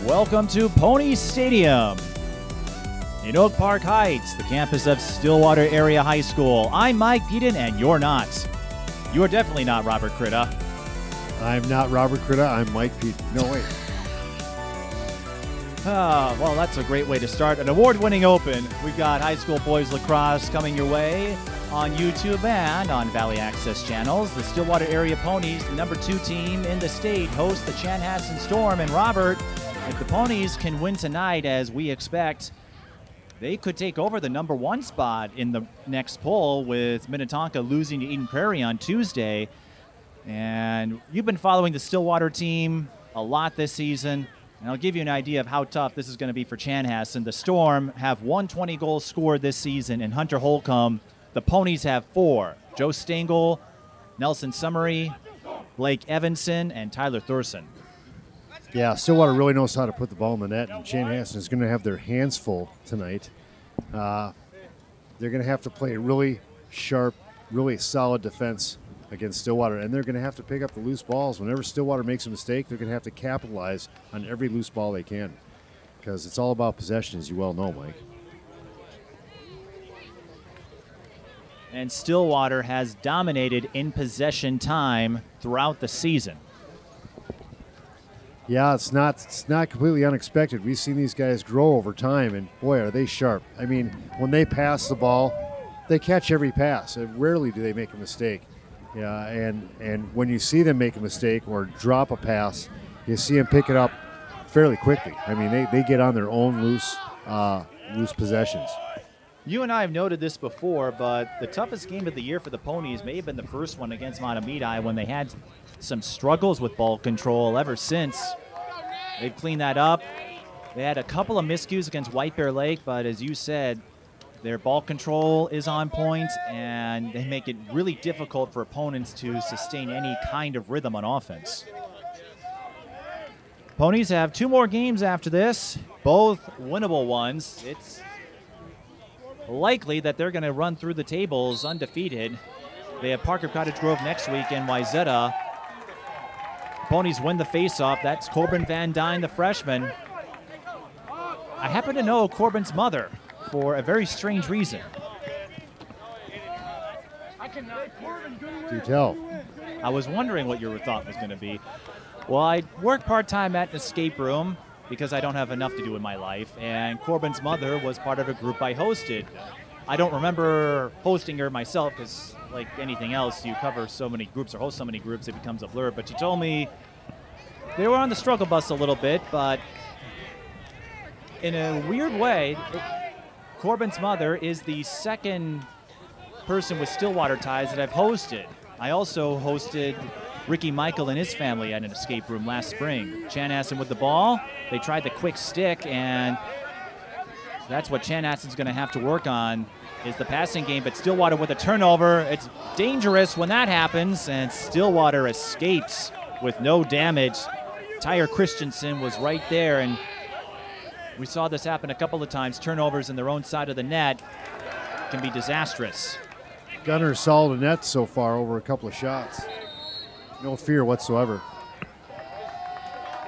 Welcome to Pony Stadium in Oak Park Heights, the campus of Stillwater Area High School. I'm Mike Peden, and you're not. You are definitely not Robert Kritta. I'm not Robert Kritta. I'm Mike Peden. No, wait. Well, that's a great way to start an award-winning open. We've got high school boys lacrosse coming your way on YouTube and on Valley Access channels. The Stillwater Area Ponies, the number 2 team in the state, host the Chanhassen Storm. And Robert, if the Ponies can win tonight, as we expect, they could take over the number 1 spot in the next poll, with Minnetonka losing to Eden Prairie on Tuesday. And you've been following the Stillwater team a lot this season, and I'll give you an idea of how tough this is going to be for Chanhassen. The Storm have 120 goals scored this season in Hunter Holcomb. The Ponies have 4. Joe Stengel, Nelson Summery, Blake Evanson, and Tyler Thurson. Yeah, Stillwater really knows how to put the ball in the net, and Chanhassen is going to have their hands full tonight. They're going to have to play a really sharp, really solid defense against Stillwater, and they're going to have to pick up the loose balls. Whenever Stillwater makes a mistake, they're going to have to capitalize on every loose ball they can, because it's all about possession, as you well know, Mike. And Stillwater has dominated in possession time throughout the season. Yeah, it's not completely unexpected. We've seen these guys grow over time, and boy, are they sharp. I mean, when they pass the ball, they catch every pass. Rarely do they make a mistake. Yeah, and when you see them make a mistake or drop a pass, you see them pick it up fairly quickly. I mean, they get on their own loose possessions. You and I have noted this before, but the toughest game of the year for the Ponies may have been the first one against Mahtomedi, when they had some struggles with ball control. Ever since, they've cleaned that up. They had a couple of miscues against White Bear Lake, but as you said, their ball control is on point, and they make it really difficult for opponents to sustain any kind of rhythm on offense. Ponies have 2 more games after this, both winnable ones. It's likely that they're going to run through the tables undefeated. They have Parker Cottage Grove next week and Wayzata. Ponies win the faceoff. That's Corbin Van Dyne, the freshman. I happen to know Corbin's mother for a very strange reason. Do tell. I was wondering what your thought was going to be. Well, I work part-time at an escape room because I don't have enough to do in my life, and Corbin's mother was part of a group I hosted. I don't remember hosting her myself, because like anything else, you cover so many groups or host so many groups, it becomes a blur. But she told me they were on the struggle bus a little bit, but in a weird way, Corbin's mother is the second person with Stillwater ties that I've hosted. I also hosted Ricky Michael and his family at an escape room last spring. Chanhassen with the ball. They tried the quick stick, and that's what Chanhassen's going to have to work on, is the passing game. But Stillwater with a turnover. It's dangerous when that happens, and Stillwater escapes with no damage. Tyre Christensen was right there, and we saw this happen a couple of times. Turnovers in their own side of the net can be disastrous. Gunner solid net so far over a couple of shots. No fear whatsoever.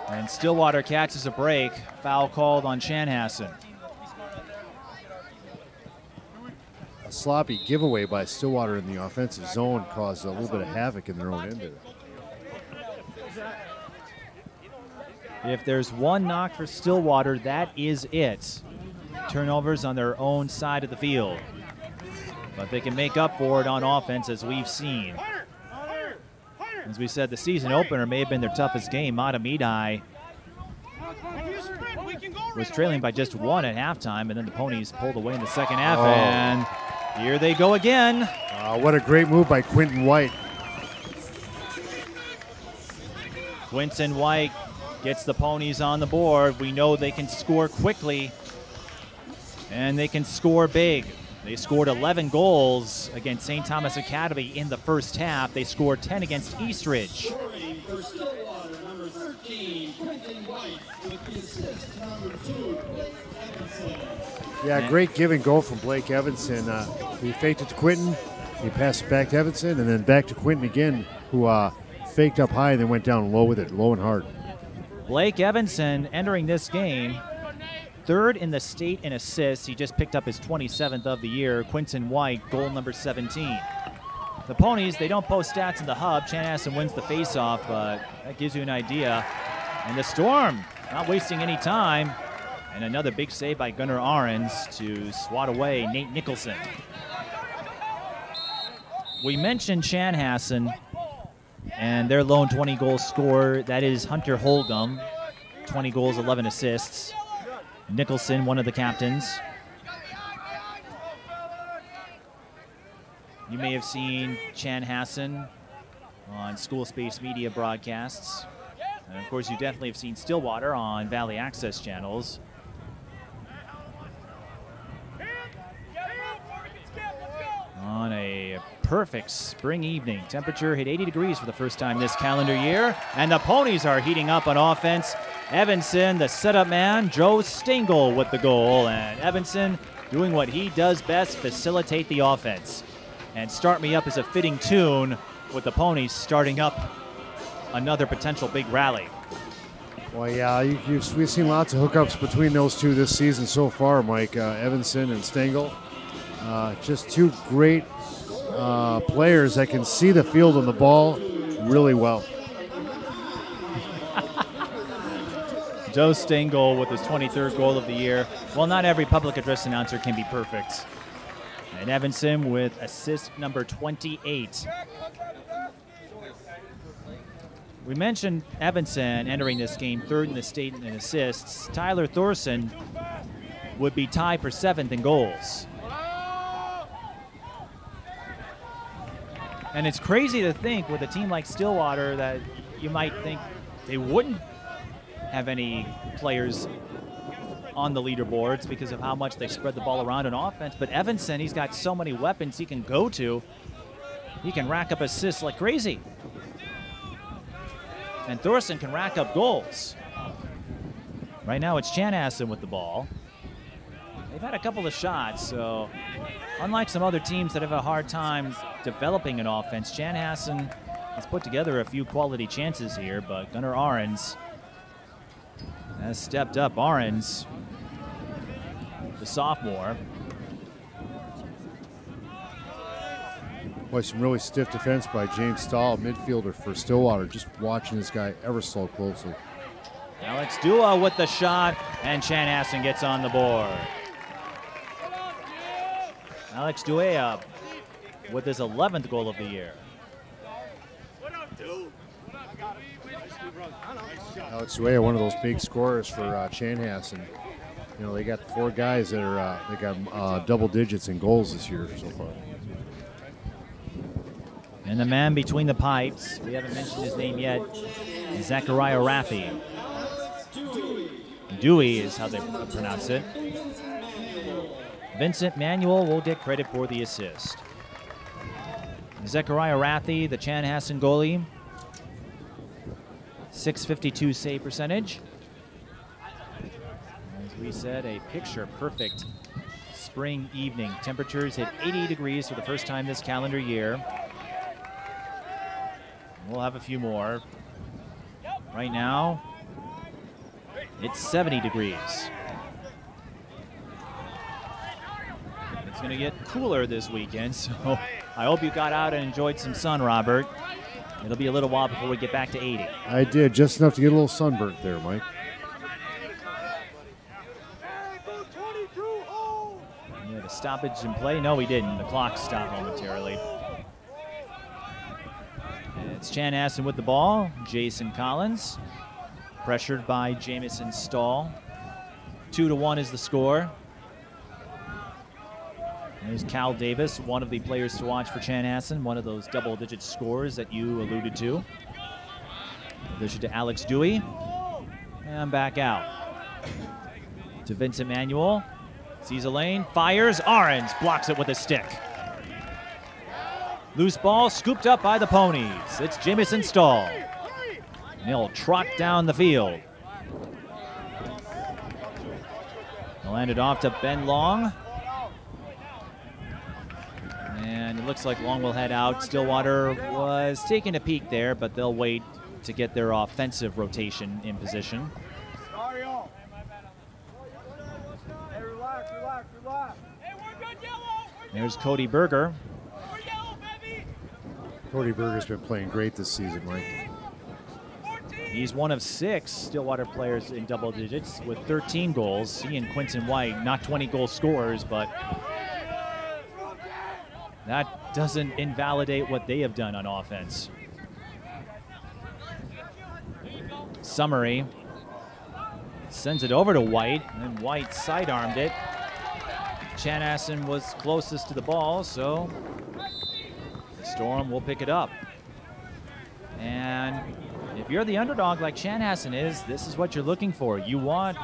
And Stillwater catches a break. Foul called on Chanhassen. A sloppy giveaway by Stillwater in the offensive zone caused a little bit of havoc in their own end there. If there's one knock for Stillwater, that is it. Turnovers on their own side of the field. But they can make up for it on offense, as we've seen. As we said, the season opener may have been their toughest game. Mahtomedi was trailing by just 1 at halftime, and then the Ponies pulled away in the second half, and here they go again. What a great move by Quentin White. Quentin White gets the Ponies on the board. We know they can score quickly, and they can score big. They scored 11 goals against St. Thomas Academy in the first half. They scored 10 against Eastridge. Yeah, great give and go from Blake Evanson. He faked it to Quentin. He passed it back to Evanson, and then back to Quentin again, who faked up high and then went down low with it, low and hard. Blake Evanson entering this game, 3rd in the state in assists. He just picked up his 27th of the year. Quinton White, goal number 17. The Ponies, they don't post stats in the hub. Chanhassen wins the faceoff, but that gives you an idea. And the Storm, not wasting any time. And another big save by Gunnar Ahrens to swat away Nate Nicholson. We mentioned Chanhassen and their lone 20-goal scorer. That is Hunter Holgum, 20 goals, 11 assists. Nicholson, one of the captains. You may have seen Chanhassen on School Space Media broadcasts. And of course, you definitely have seen Stillwater on Valley Access channels. On a perfect spring evening. Temperature hit 80 degrees for the first time this calendar year. And the Ponies are heating up on offense. Evanson, the setup man, Joe Stengel with the goal. And Evanson doing what he does best, facilitate the offense. And Start Me Up is a fitting tune with the Ponies starting up another potential big rally. Well, yeah, we've seen lots of hookups between those two this season so far, Mike. Evanson and Stengel. Just two great players that can see the field and the ball really well. Joe Stengel with his 23rd goal of the year. Well, not every public address announcer can be perfect. And Evanson with assist number 28. We mentioned Evanson entering this game 3rd in the state in assists. Tyler Thorson would be tied for 7th in goals. And it's crazy to think with a team like Stillwater that you might think they wouldn't have any players on the leaderboards because of how much they spread the ball around on offense. But Evanson, he's got so many weapons he can go to. He can rack up assists like crazy. And Thorson can rack up goals. Right now it's Chanhassen with the ball. They've had a couple of shots, so unlike some other teams that have a hard time developing an offense, Chanhassen has put together a few quality chances here, but Gunnar Ahrens has stepped up. Ahrens, the sophomore. Boy, some really stiff defense by James Stahl, midfielder for Stillwater. Just watching this guy ever so closely. Alex Dua with the shot, and Chanhassen gets on the board. Alex Dua with his 11th goal of the year. Alex Dua, one of those big scorers for Chanhassen. You know, they got 4 guys that are they got double digits in goals this year so far. And the man between the pipes, we haven't mentioned his name yet, Zachariah Rathi. Dewey is how they pronounce it. Vincent Manuel will get credit for the assist. Zachariah Rathi, the Chanhassen goalie, .652 save percentage. As we said, a picture-perfect spring evening. Temperatures hit 80 degrees for the first time this calendar year. We'll have a few more. Right now, it's 70 degrees. It's going to get cooler this weekend, so I hope you got out and enjoyed some sun, Robert. It'll be a little while before we get back to 80. I did, just enough to get a little sunburnt there, Mike. We had a stoppage in play. No, we didn't. The clock stopped momentarily. It's Chanhassen with the ball. Jason Collins, pressured by Jamison Stahl. 2-1 is the score. There's Cal Davis, one of the players to watch for Chanhassen, one of those double-digit scores that you alluded to. In addition to Alex Dewey. And back out to Vincent Manuel. Sees a lane, fires. Ahrens blocks it with a stick. Loose ball scooped up by the Ponies. It's Jamison Stahl. And he'll trot down the field. He'll hand it off to Ben Long. And it looks like Long will head out. Stillwater was taking a peek there, but they'll wait to get their offensive rotation in position. There's Cody Berger. Cody Berger's been playing great this season, Mike. He's one of 6 Stillwater players in double digits with 13 goals. He and Quinton White, not 20-goal scorers, but that doesn't invalidate what they have done on offense. Summary sends it over to White, and then White sidearmed it. Chanhassen was closest to the ball, so the Storm will pick it up. And if you're the underdog like Chanhassen is, this is what you're looking for. You want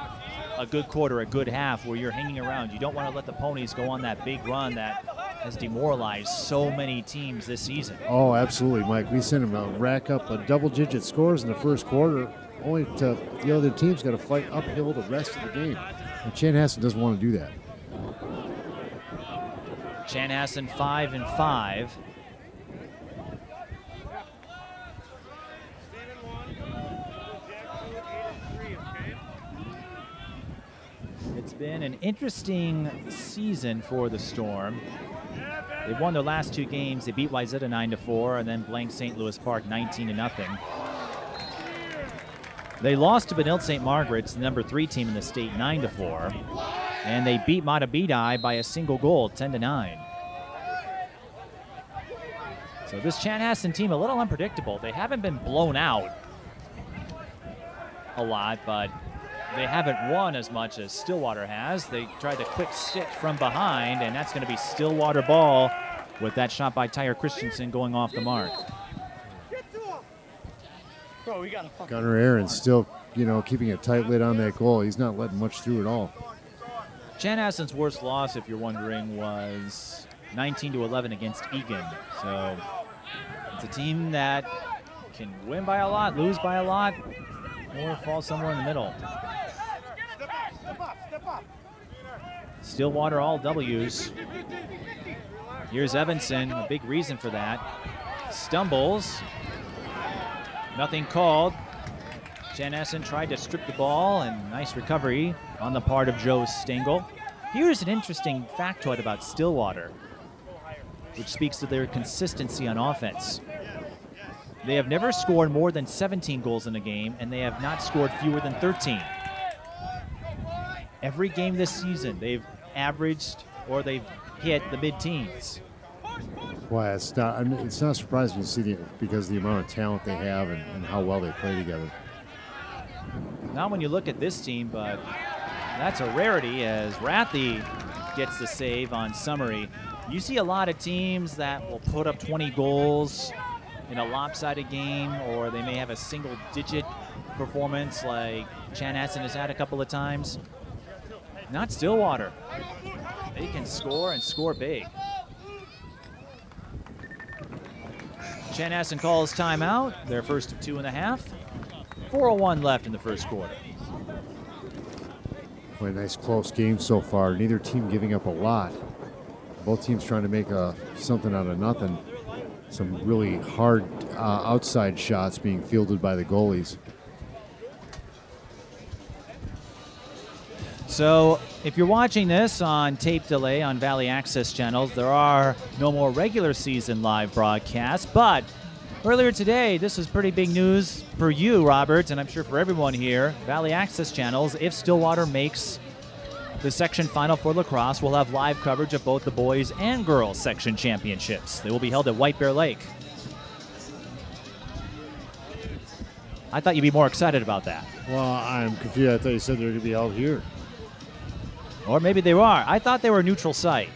a good quarter, a good half where you're hanging around. You don't want to let the Ponies go on that big run that has demoralized so many teams this season. Oh, absolutely, Mike. We sent them to rack up a double-digit scores in the first quarter, only to the other team's got to fight uphill the rest of the game. And Chanhassen doesn't want to do that. Chanhassen 5-5. It's been an interesting season for the Storm. They've won their last 2 games. They beat Wayzata 9-4 and then blanked St. Louis Park 19-0. They lost to Benilde St. Margaret's, the number 3 team in the state, 9-4. And they beat Matabidi by a single goal, 10-9. So this Chanhassen team, a little unpredictable. They haven't been blown out a lot, but they haven't won as much as Stillwater has. They tried the quick stick from behind, and that's going to be Stillwater ball with that shot by Tyre Christensen going off the mark. Gunnar Aaron still, keeping a tight lid on that goal. He's not letting much through at all. Chanhassen's worst loss, if you're wondering, was 19-11 against Egan. So it's a team that can win by a lot, lose by a lot, or fall somewhere in the middle. Stillwater all W's. Here's Evanson, a big reason for that. Stumbles. Nothing called. Chanhassen tried to strip the ball, and nice recovery on the part of Joe Stengel. Here's an interesting factoid about Stillwater, which speaks to their consistency on offense. They have never scored more than 17 goals in a game, and they have not scored fewer than 13. Every game this season, they've averaged or they've hit the mid-teens. Why, it's not surprising to see because of the amount of talent they have and how well they play together. Not when you look at this team, but that's a rarity as Rathy gets the save on Summary. You see a lot of teams that will put up 20 goals in a lopsided game, or they may have a single-digit performance like Chanhassen has had a couple of times. Not Stillwater. They can score and score big. Chanhassen calls timeout, their first of 2.5. 4:01 left in the first quarter. Boy, nice close game so far. Neither team giving up a lot. Both teams trying to make something out of nothing. Some really hard outside shots being fielded by the goalies. So if you're watching this on tape delay on Valley Access channels, there are no more regular season live broadcasts. But earlier today, this was pretty big news for you, Robert, and I'm sure for everyone here. Valley Access channels, if Stillwater makes the section final for lacrosse, will have live coverage of both the boys and girls section championships. They will be held at White Bear Lake. I thought you'd be more excited about that. Well, I'm confused. I thought you said they were going to be held here. Or maybe they are. I thought they were a neutral site.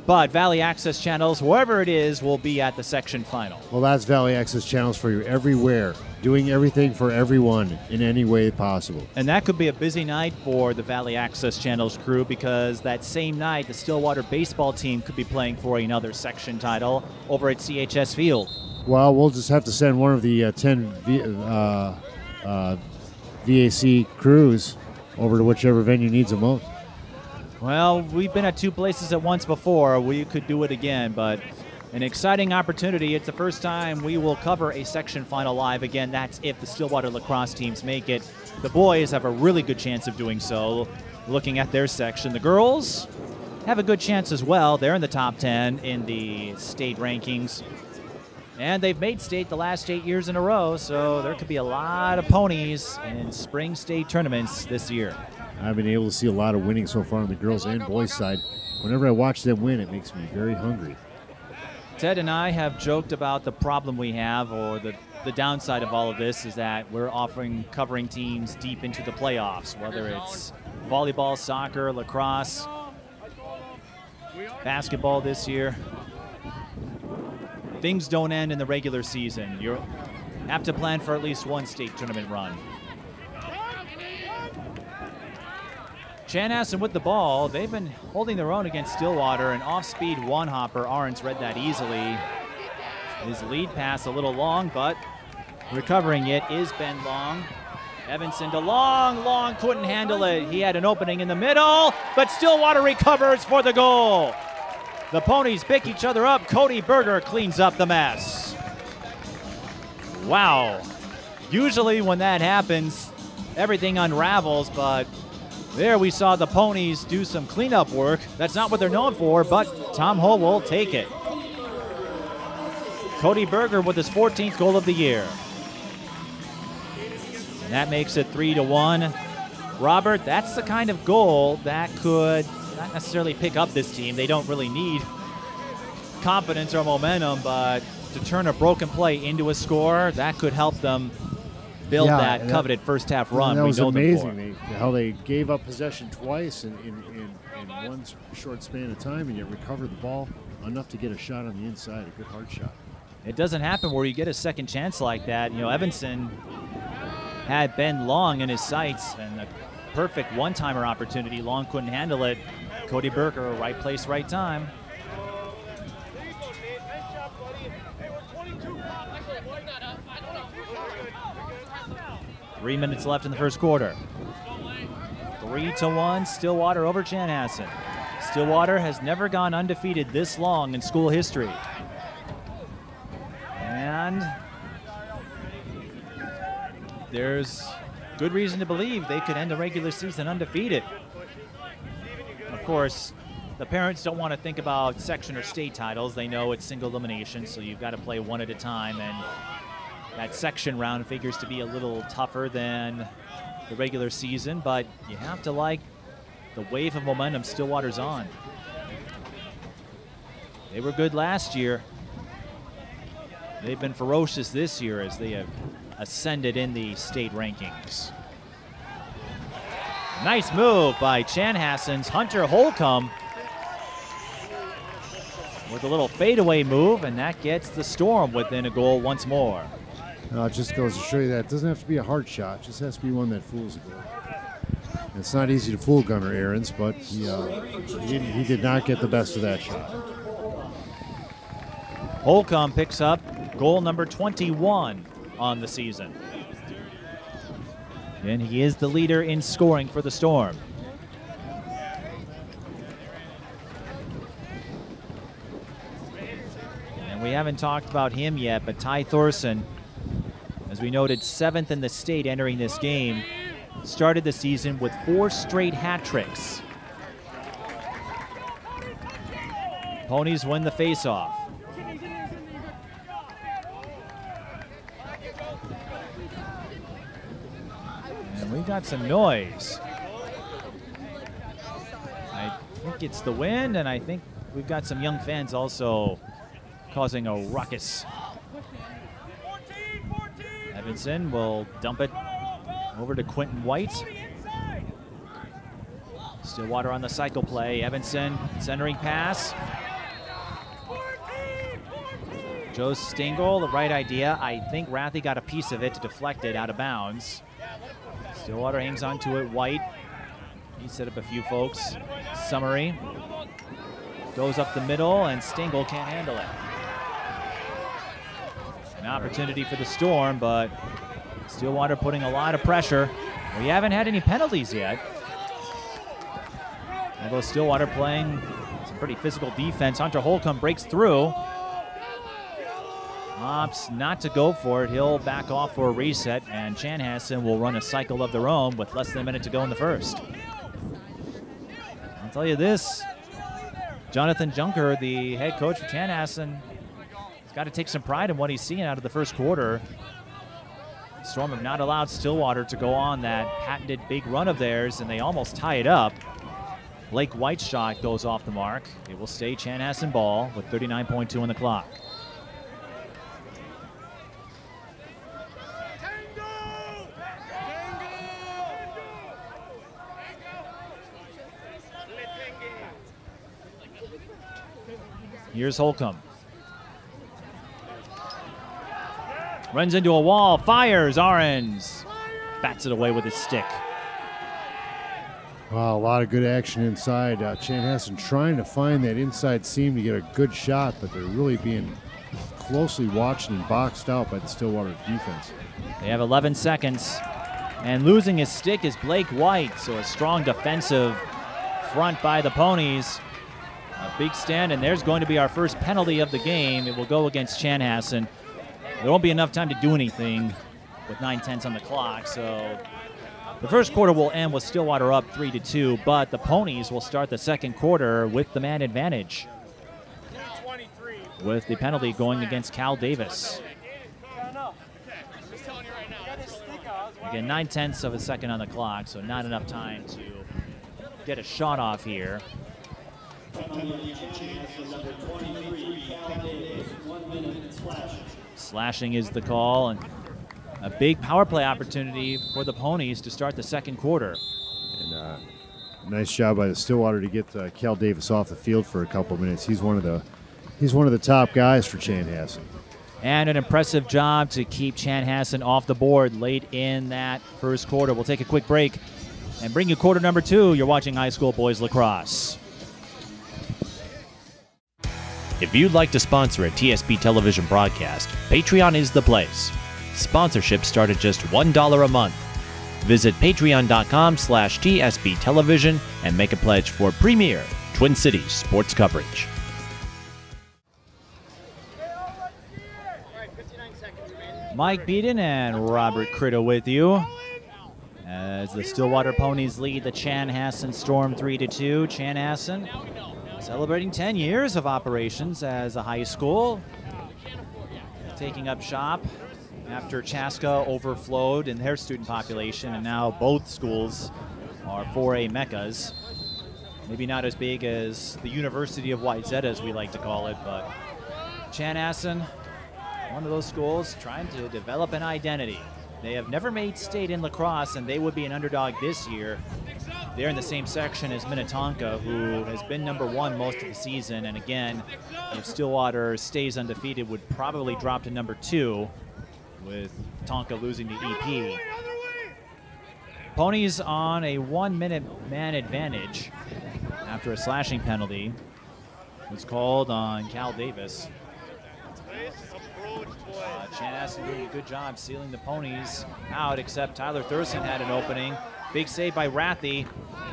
But Valley Access channels, wherever it is, will be at the section final. Well, that's Valley Access channels for you everywhere, doing everything for everyone in any way possible. And that could be a busy night for the Valley Access channels crew, because that same night, the Stillwater baseball team could be playing for another section title over at CHS Field. Well, we'll just have to send one of the 10 VAC crews over to whichever venue needs them most. Well, we've been at two places at once before. We could do it again, but An exciting opportunity. It's the first time we will cover a section final live. Again, that's if the Stillwater lacrosse teams make it. The boys have a really good chance of doing so, looking at their section. The girls have a good chance as well. They're in the top 10 in the state rankings. And they've made state the last 8 years in a row, so there could be a lot of ponies in spring state tournaments this year. I've been able to see a lot of winning so far on the girls and boys side. Whenever I watch them win, it makes me very hungry. Ted and I have joked about the problem we have, or the downside of all of this is that we're covering teams deep into the playoffs, whether it's volleyball, soccer, lacrosse, basketball this year. Things don't end in the regular season. You have to plan for at least one state tournament run. Chanhassen with the ball. They've been holding their own against Stillwater. An off-speed one-hopper. Arons read that easily. His lead pass a little long, but recovering it is Ben Long. Evanson to Long. Couldn't handle it. He had an opening in the middle, but Stillwater recovers for the goal. The ponies pick each other up. Cody Berger cleans up the mess. Wow. Usually when that happens, everything unravels, but there we saw the ponies do some cleanup work. That's not what they're known for, but Tom Hull will take it. Cody Berger with his 14th goal of the year. And that makes it 3-1. Robert, that's the kind of goal that could not necessarily pick up this team. They don't really need confidence or momentum, but to turn a broken play into a score, that could help them build that coveted first half run. That was amazing how they gave up possession twice in one short span of time, and yet recovered the ball enough to get a shot on the inside, a good hard shot. It doesn't happen where you get a second chance like that. You know, Evanson had Ben Long in his sights and a perfect one-timer opportunity. Long couldn't handle it. Cody Berger, right place, right time. 3 minutes left in the first quarter. 3-1, Stillwater over Chanhassen. Stillwater has never gone undefeated this long in school history. And there's good reason to believe they could end the regular season undefeated. Of course, the parents don't want to think about section or state titles. They know it's single elimination, so you've got to play one at a time, and that section round figures to be a little tougher than the regular season, but you have to like the wave of momentum Stillwater's on. They were good last year. They've been ferocious this year as they have ascended in the state rankings. Nice move by Chanhassen's Hunter Holcomb with a little fadeaway move, and that gets the Storm within a goal once more. It just goes to show you that it doesn't have to be a hard shot. It just has to be one that fools the goal. It's not easy to fool Gunnar Ahrens, but he did not get the best of that shot. Holcomb picks up goal number 21 on the season. And he is the leader in scoring for the Storm. And we haven't talked about him yet, but Ty Thorson, as we noted, 7th in the state entering this game, started the season with 4 straight hat tricks. Ponies win the faceoff. And we've got some noise. I think it's the wind, and I think we've got some young fans also causing a ruckus. Evanson will dump it over to Quentin White. Stillwater on the cycle play. Evanson centering pass. Joe Stingle, the right idea. I think Rathy got a piece of it to deflect it out of bounds. Stillwater hangs on to it. White, he set up a few folks. Summary goes up the middle, and Stingle can't handle it. An opportunity for the Storm, but Stillwater putting a lot of pressure. We haven't had any penalties yet. Although Stillwater playing some pretty physical defense. Hunter Holcomb breaks through. Opts not to go for it. He'll back off for a reset, and Chanhassen will run a cycle of their own with less than a minute to go in the first. I'll tell you this, Jonathan Junker, the head coach for Chanhassen, has got to take some pride in what he's seeing out of the first quarter. Storm have not allowed Stillwater to go on that patented big run of theirs, and they almost tie it up. Blake White's shot goes off the mark. It will stay Chanhassen ball with 39.2 on the clock. Here's Holcomb. Runs into a wall, fires, Arons bats it away with his stick. Wow, a lot of good action inside. Chanhassen trying to find that inside seam to get a good shot, but they're really being closely watched and boxed out by the Stillwater defense. They have 11 seconds, and losing his stick is Blake White, so a strong defensive front by the Ponies. A big stand, and there's going to be our first penalty of the game. It will go against Chanhassen. There won't be enough time to do anything with 9:10 on the clock, so the first quarter will end with Stillwater up 3-2, but the Ponies will start the second quarter with the man advantage, with the penalty going against Cal Davis. Again, 9/10 of a second on the clock, so not enough time to get a shot off here. Slashing is the call, and a big power play opportunity for the Ponies to start the second quarter. And nice job by the Stillwater to get Cal Davis off the field for a couple minutes. He's one of the top guys for Chanhassen. And an impressive job to keep Chanhassen off the board late in that first quarter. We'll take a quick break and bring you quarter number 2. You're watching high school boys lacrosse. If you'd like to sponsor a TSP television broadcast, Patreon is the place. Sponsorships start at just $1 a month. Visit patreon.com/TSP television and make a pledge for premier Twin Cities sports coverage. Mike Peden and Robert Kritta with you as the Stillwater Ponies lead the Chanhassen Storm 3-2. Chanhassen celebrating 10 years of operations as a high school, taking up shop after Chaska overflowed in their student population, and now both schools are 4A meccas. Maybe not as big as the University of Wayzata, as we like to call it, but Chanhassen, one of those schools trying to develop an identity. They have never made state in lacrosse, and they would be an underdog this year. They're in the same section as Minnetonka, who has been #1 most of the season, and again, if Stillwater stays undefeated, would probably drop to #2, with Tonka losing the EP. Ponies on a 1-minute man advantage after a slashing penalty was called on Cal Davis. Chanhassen doing a good job sealing the Ponies out, except Tyler Thurston had an opening. Big save by Rathy.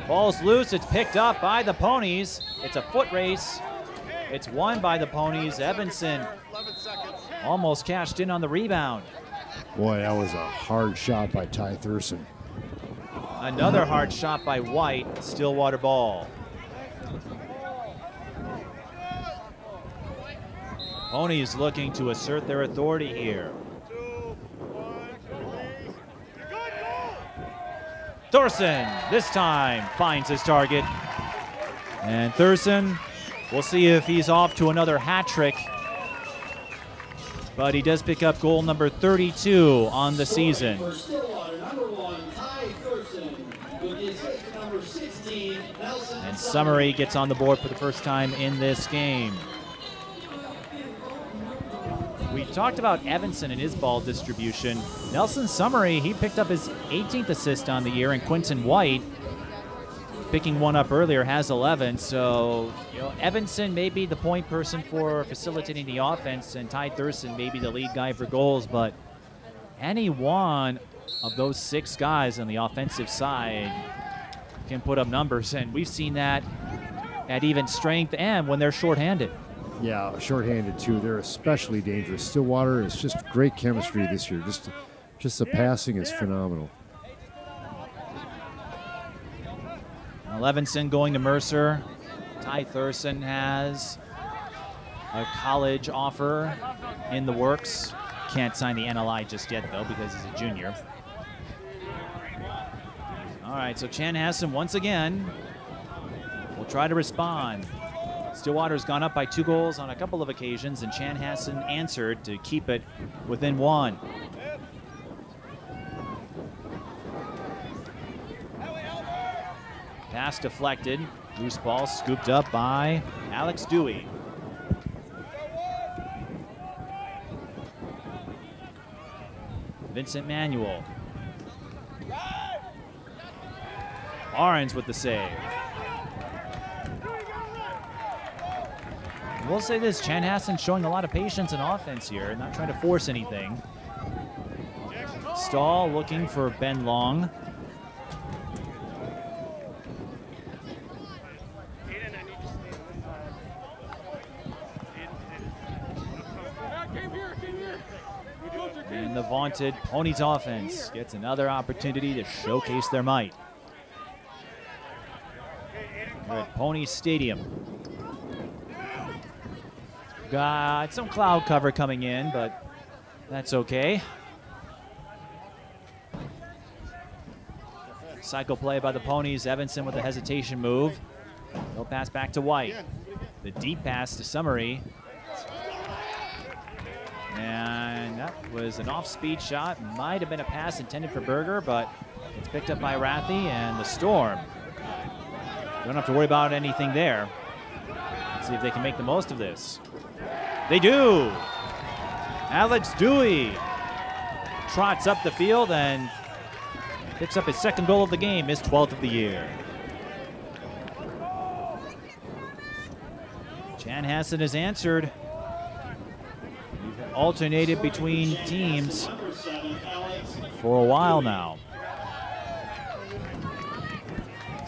Ball's loose, it's picked up by the Ponies. It's a foot race. It's won by the Ponies. Evanson almost cashed in on the rebound. Boy, that was a hard shot by Ty Thurston. Another hard shot by White. Stillwater ball. Ponies looking to assert their authority here. Thurston this time finds his target. And Thurston, we'll see if he's off to another hat trick. But he does pick up goal number 32 on the season. And Summery gets on the board for the first time in this game. We talked about Evanson and his ball distribution. Nelson Summery, he picked up his 18th assist on the year, and Quinton White, picking one up earlier, has 11. So, Evanson may be the point person for facilitating the offense, and Ty Thurston may be the lead guy for goals, but any one of those 6 guys on the offensive side can put up numbers, and we've seen that at even strength and when they're shorthanded. Yeah, shorthanded too. They're especially dangerous. Stillwater is just great chemistry this year. Just the passing is phenomenal. Levinson going to Mercer. Ty Thurston has a college offer in the works. Can't sign the NLI just yet, though, because he's a junior. All right, so Chanhassen once again will try to respond. Stillwater's gone up by 2 goals on a couple of occasions, and Chanhassen answered to keep it within 1. Pass deflected. Loose ball scooped up by Alex Dewey. Vincent Manuel. Barnes with the save. We'll say this, Chanhassen showing a lot of patience and offense here, not trying to force anything. Stahl looking for Ben Long. And the vaunted Ponies offense gets another opportunity to showcase their might. We're at Ponies Stadium. Got some cloud cover coming in, but that's okay. Cycle play by the Ponies. Evanson with a hesitation move. No pass back to White. The deep pass to Summery. And that was an off-speed shot. Might have been a pass intended for Berger, but it's picked up by Rathie and the Storm. Don't have to worry about anything there. Let's see if they can make the most of this. They do. Alex Dewey trots up the field and picks up his 2nd goal of the game, his 12th of the year. Chanhassen has answered. We've alternated between teams for a while now.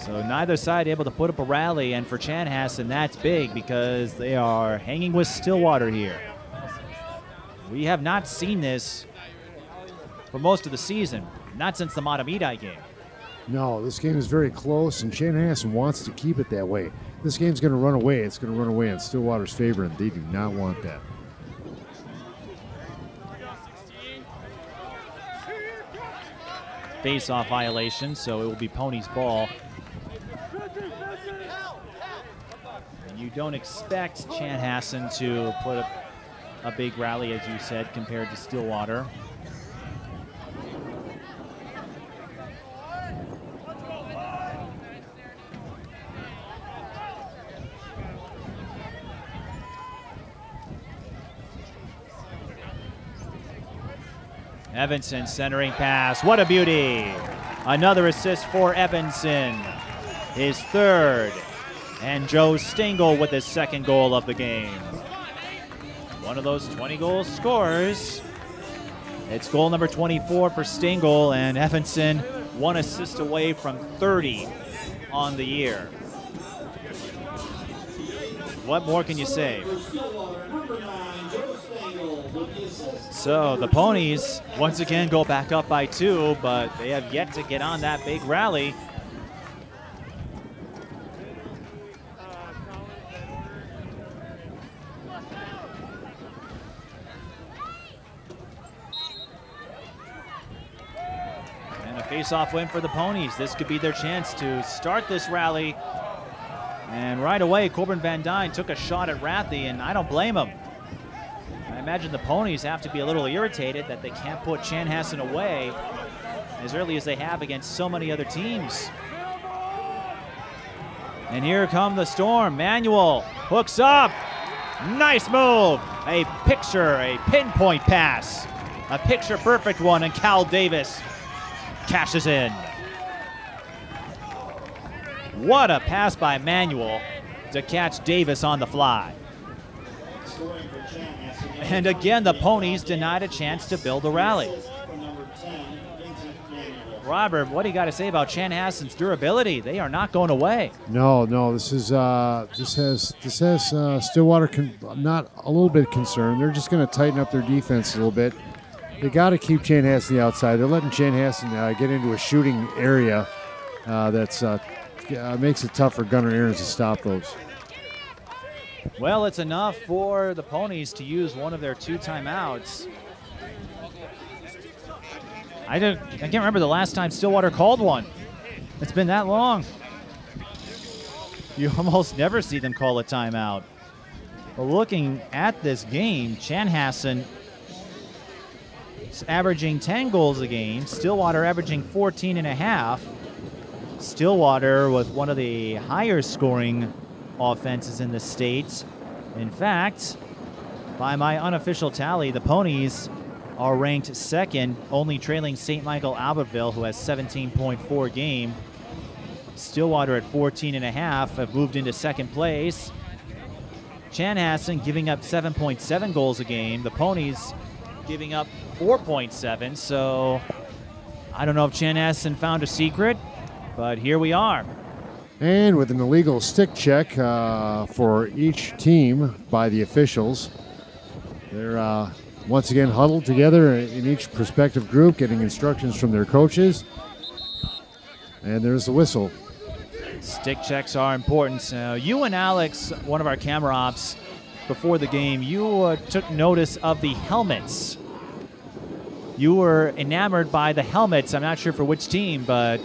So neither side able to put up a rally, and for Chanhassen, that's big because they are hanging with Stillwater here. We have not seen this for most of the season, not since the Matamidi game. No, this game is very close, and Chanhassen wants to keep it that way. This game's going to run away. It's going to run away in Stillwater's favor, and they do not want that. Face-off violation, so it will be Ponies' ball. And you don't expect Chanhassen to put up a big rally, as you said, compared to Stillwater. Evanson centering pass. What a beauty. Another assist for Evanson. His 3rd. And Joe Stengel with his 2nd goal of the game. One of those 20-goal scorers. It's goal number 24 for Stengel, and Evanson 1 assist away from 30 on the year. What more can you say? So the Ponies once again go back up by 2, but they have yet to get on that big rally. And a face-off win for the Ponies. This could be their chance to start this rally. And right away, Corbin Van Dyne took a shot at Rathie, and I don't blame him. I imagine the Ponies have to be a little irritated that they can't put Chanhassen away as early as they have against so many other teams. And here come the Storm. Manuel hooks up. Nice move. A pinpoint pass. A picture-perfect one, and Cal Davis cashes in. What a pass by Manuel to catch Davis on the fly. And again, the Ponies denied a chance to build a rally. Robert, what do you got to say about Chanhassen's durability? They are not going away. No, this is this has Stillwater not a little bit concerned. They're just going to tighten up their defense a little bit. They got to keep Chanhassen the outside. They're letting Chanhassen get into a shooting area that's makes it tough for Gunnar Ahrens to stop those. Well, it's enough for the Ponies to use one of their 2 timeouts. I can't remember the last time Stillwater called one. It's been that long. You almost never see them call a timeout. But looking at this game, Chanhassen is averaging 10 goals a game. Stillwater averaging 14.5. Stillwater was one of the higher scoring offenses in the state. In fact, by my unofficial tally, the Ponies are ranked second, only trailing St. Michael Albertville, who has 17.4 game. Stillwater at 14.5 have moved into second place. Chanhassen giving up 7.7 goals a game. The Ponies giving up 4.7. So I don't know if Chanhassen found a secret, but here we are. And with an illegal stick check for each team by the officials, they're once again huddled together in each prospective group, getting instructions from their coaches. And there's the whistle. Stick checks are important. You and Alex, one of our camera ops, before the game, you took notice of the helmets. You were enamored by the helmets. I'm not sure for which team, but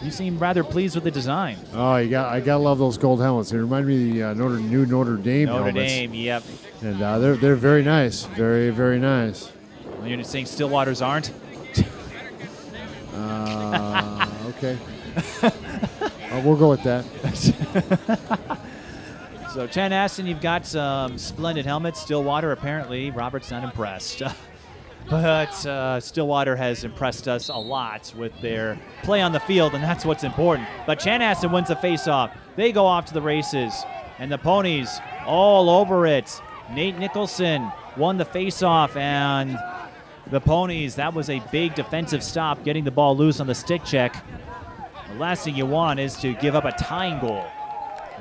you seem rather pleased with the design. Oh, I gotta love those gold helmets. They remind me of the new Notre Dame helmets. Notre Dame, yep. And they're very nice, very, very nice. Well, you're saying Stillwater's aren't? Okay. We'll go with that. So Chanhassen, you've got some splendid helmets. Stillwater, apparently, Robert's not impressed. But Stillwater has impressed us a lot with their play on the field, and that's what's important. But Chanhassen wins the faceoff. They go off to the races, and the Ponies all over it. Nate Nicholson won the faceoff, and the Ponies, that was a big defensive stop, getting the ball loose on the stick check. The last thing you want is to give up a tying goal.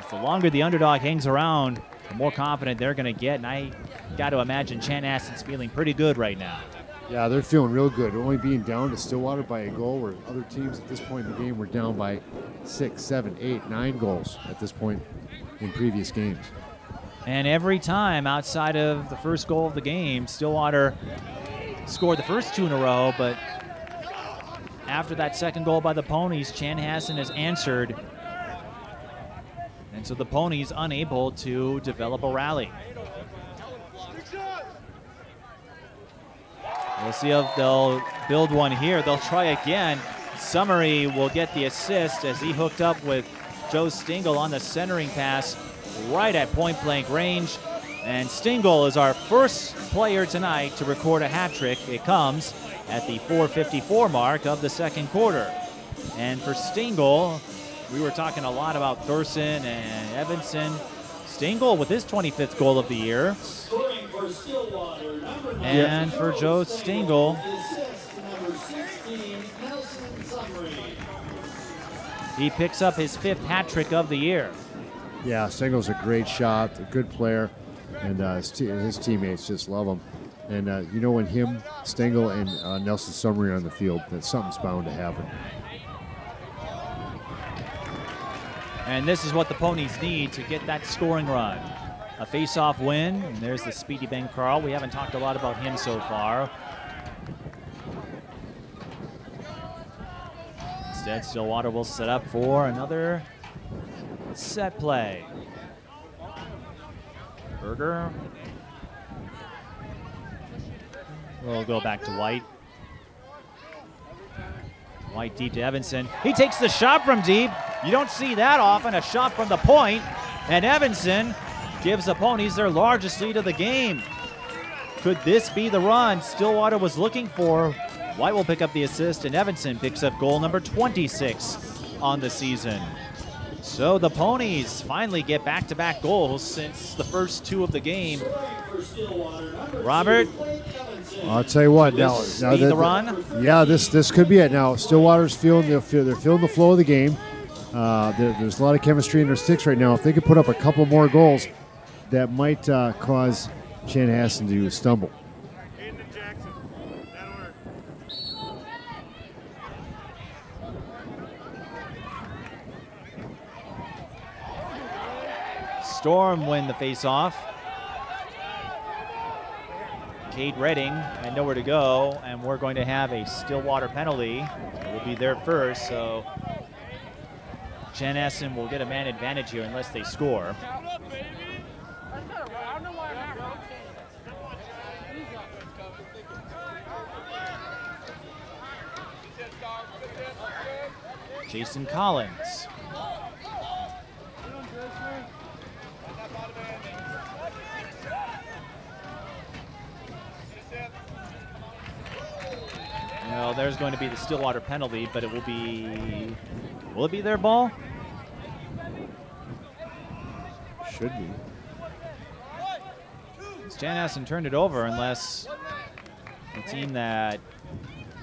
The longer the underdog hangs around, the more confident they're going to get, and I got to imagine Chanhassen's feeling pretty good right now. Yeah, they're feeling real good. Only being down to Stillwater by a goal, where other teams at this point in the game were down by 6, 7, 8, 9 goals at this point in previous games. And every time outside of the first goal of the game, Stillwater scored the first 2 in a row, but after that second goal by the Ponies, Chanhassen has answered. And so the Ponies unable to develop a rally. We'll see if they'll build one here. They'll try again. Summery will get the assist as he hooked up with Joe Stingle on the centering pass right at point-blank range. And Stingle is our first player tonight to record a hat trick. It comes at the 4:54 mark of the second quarter. And for Stingle, we were talking a lot about Thurston and Evanson. Stingle with his 25th goal of the year. And for Joe Stingle, he picks up his 5th hat trick of the year. Yeah, Stingle's a great shot, a good player, and his teammates just love him. And you know, when him, Stingle, and Nelson Summery are on the field, that something's bound to happen. And this is what the Ponies need to get that scoring run. A face-off win, and there's the speedy Ben Carl. We haven't talked a lot about him so far. Instead, Stillwater will set up for another set play. Berger. We'll go back to White. White deep to Evanson. He takes the shot from deep. You don't see that often, a shot from the point. And Evanson gives the Ponies their largest lead of the game. Could this be the run Stillwater was looking for? White will pick up the assist, and Evanson picks up goal number 26 on the season. So the Ponies finally get back-to-back goals since the first 2 of the game. Robert, I'll tell you what. Now the run. Yeah, this could be it. Now Stillwater's they're feeling the flow of the game. There's a lot of chemistry in their sticks right now. If they could put up a couple more goals, that might cause Chanhassen to stumble. Storm win the faceoff. Cade Redding had nowhere to go, and we're going to have a Stillwater penalty. It will be their first, so Chanhassen will get a man advantage here unless they score. Jason Collins. Well, there's going to be the Stillwater penalty, but will it be their ball? Should be. Chanhassen turned it over unless the team that...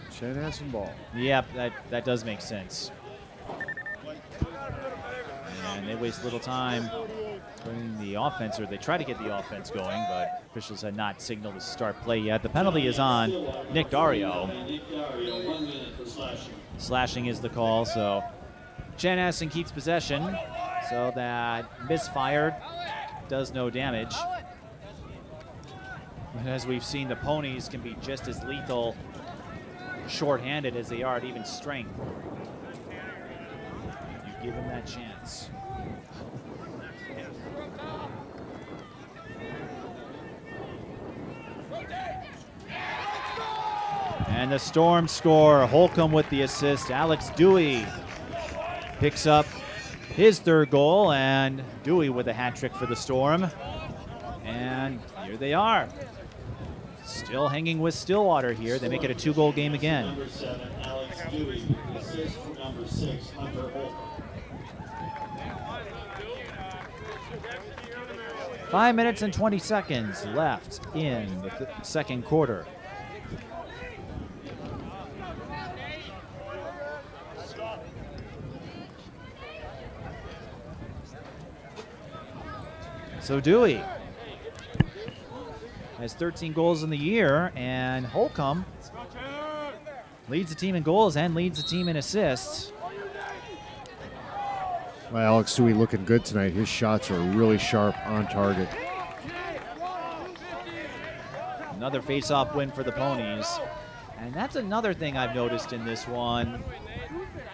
Chanhassen ball. Yep, that does make sense. And they waste little time bringing the offense, or they try to get the offense going, but officials had not signaled to start play yet. The penalty is on Nick Dario. Slashing is the call, so Chanhassen keeps possession, so that misfired does no damage. And as we've seen, the Ponies can be just as lethal short-handed as they are at even strength. You give them that chance. And the Storm score. Holcomb with the assist. Alex Dewey picks up his third goal, and Dewey with a hat trick for the Storm. And here they are. Still hanging with Stillwater here. They make it a 2-goal game again. Number 7, Alex Dewey. Assist from number 6, Hunter Holcomb. 5 minutes and 20 seconds left in the second quarter. So Dewey has 13 goals in the year, and Holcomb leads the team in goals and leads the team in assists. Well, Alex Dewey looking good tonight. His shots are really sharp, on target. Another face-off win for the Ponies. And that's another thing I've noticed in this one.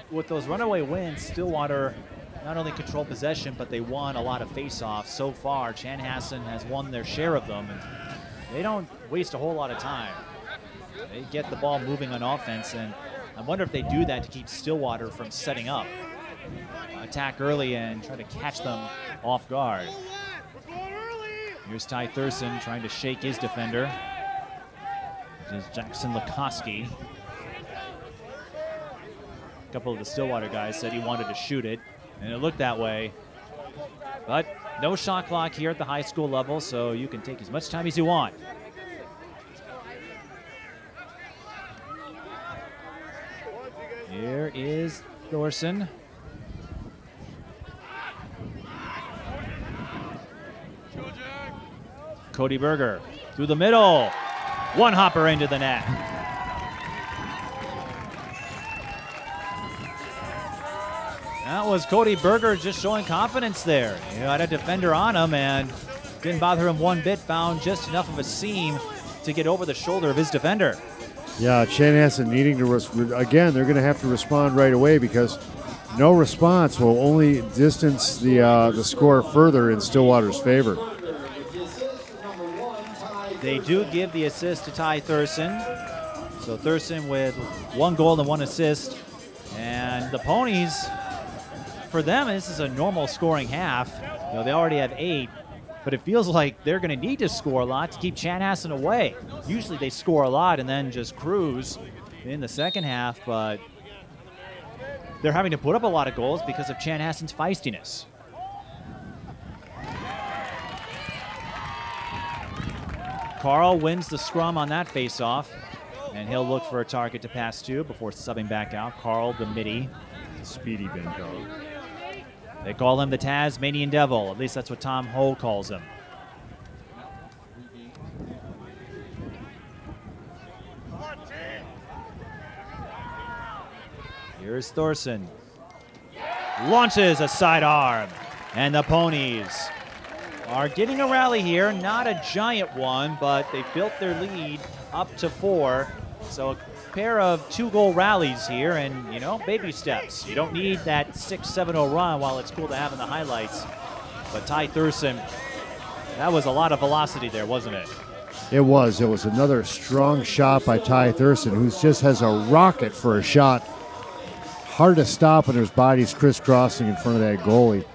With those runaway wins, Stillwater not only control possession, but they won a lot of face-offs. So far, Chanhassen has won their share of them, and they don't waste a whole lot of time. They get the ball moving on offense, and I wonder if they do that to keep Stillwater from setting up. Attack early and try to catch them off guard. Here's Ty Thurston trying to shake his defender. This is Jackson Lakoski. A couple of the Stillwater guys said he wanted to shoot it, and it looked that way. But no shot clock here at the high school level, so you can take as much time as you want. Here is Thorson. Cody Berger through the middle. One hopper into the net. That was Cody Berger just showing confidence there. He had a defender on him and didn't bother him one bit. Found just enough of a seam to get over the shoulder of his defender. Yeah, Chanhassen needing to, again, they're going to have to respond right away, because no response will only distance the score further in Stillwater's favor. They do give the assist to Ty Thurston. So Thurston with 1 goal and 1 assist. And the Ponies, for them, this is a normal scoring half. You know, they already have 8, but it feels like they're going to need to score a lot to keep Chanhassen away. Usually they score a lot and then just cruise in the second half, but they're having to put up a lot of goals because of Chanhassen's feistiness. Carl wins the scrum on that face-off, and he'll look for a target to pass to before subbing back out. Carl, the midi. Speedy Ben dog. They call him the Tasmanian Devil. At least that's what Tom Ho calls him. Here's Thorson. Launches a sidearm. And the Ponies are getting a rally here. Not a giant one, but they built their lead up to 4. So a pair of 2-goal rallies here, and, you know, baby steps. You don't need that 6-7-0 run while it's cool to have in the highlights. But Ty Thurston, that was a lot of velocity there, wasn't it? It was. It was another strong shot by Ty Thurston, who just has a rocket for a shot. Hard to stop when his body's crisscrossing in front of that goalie.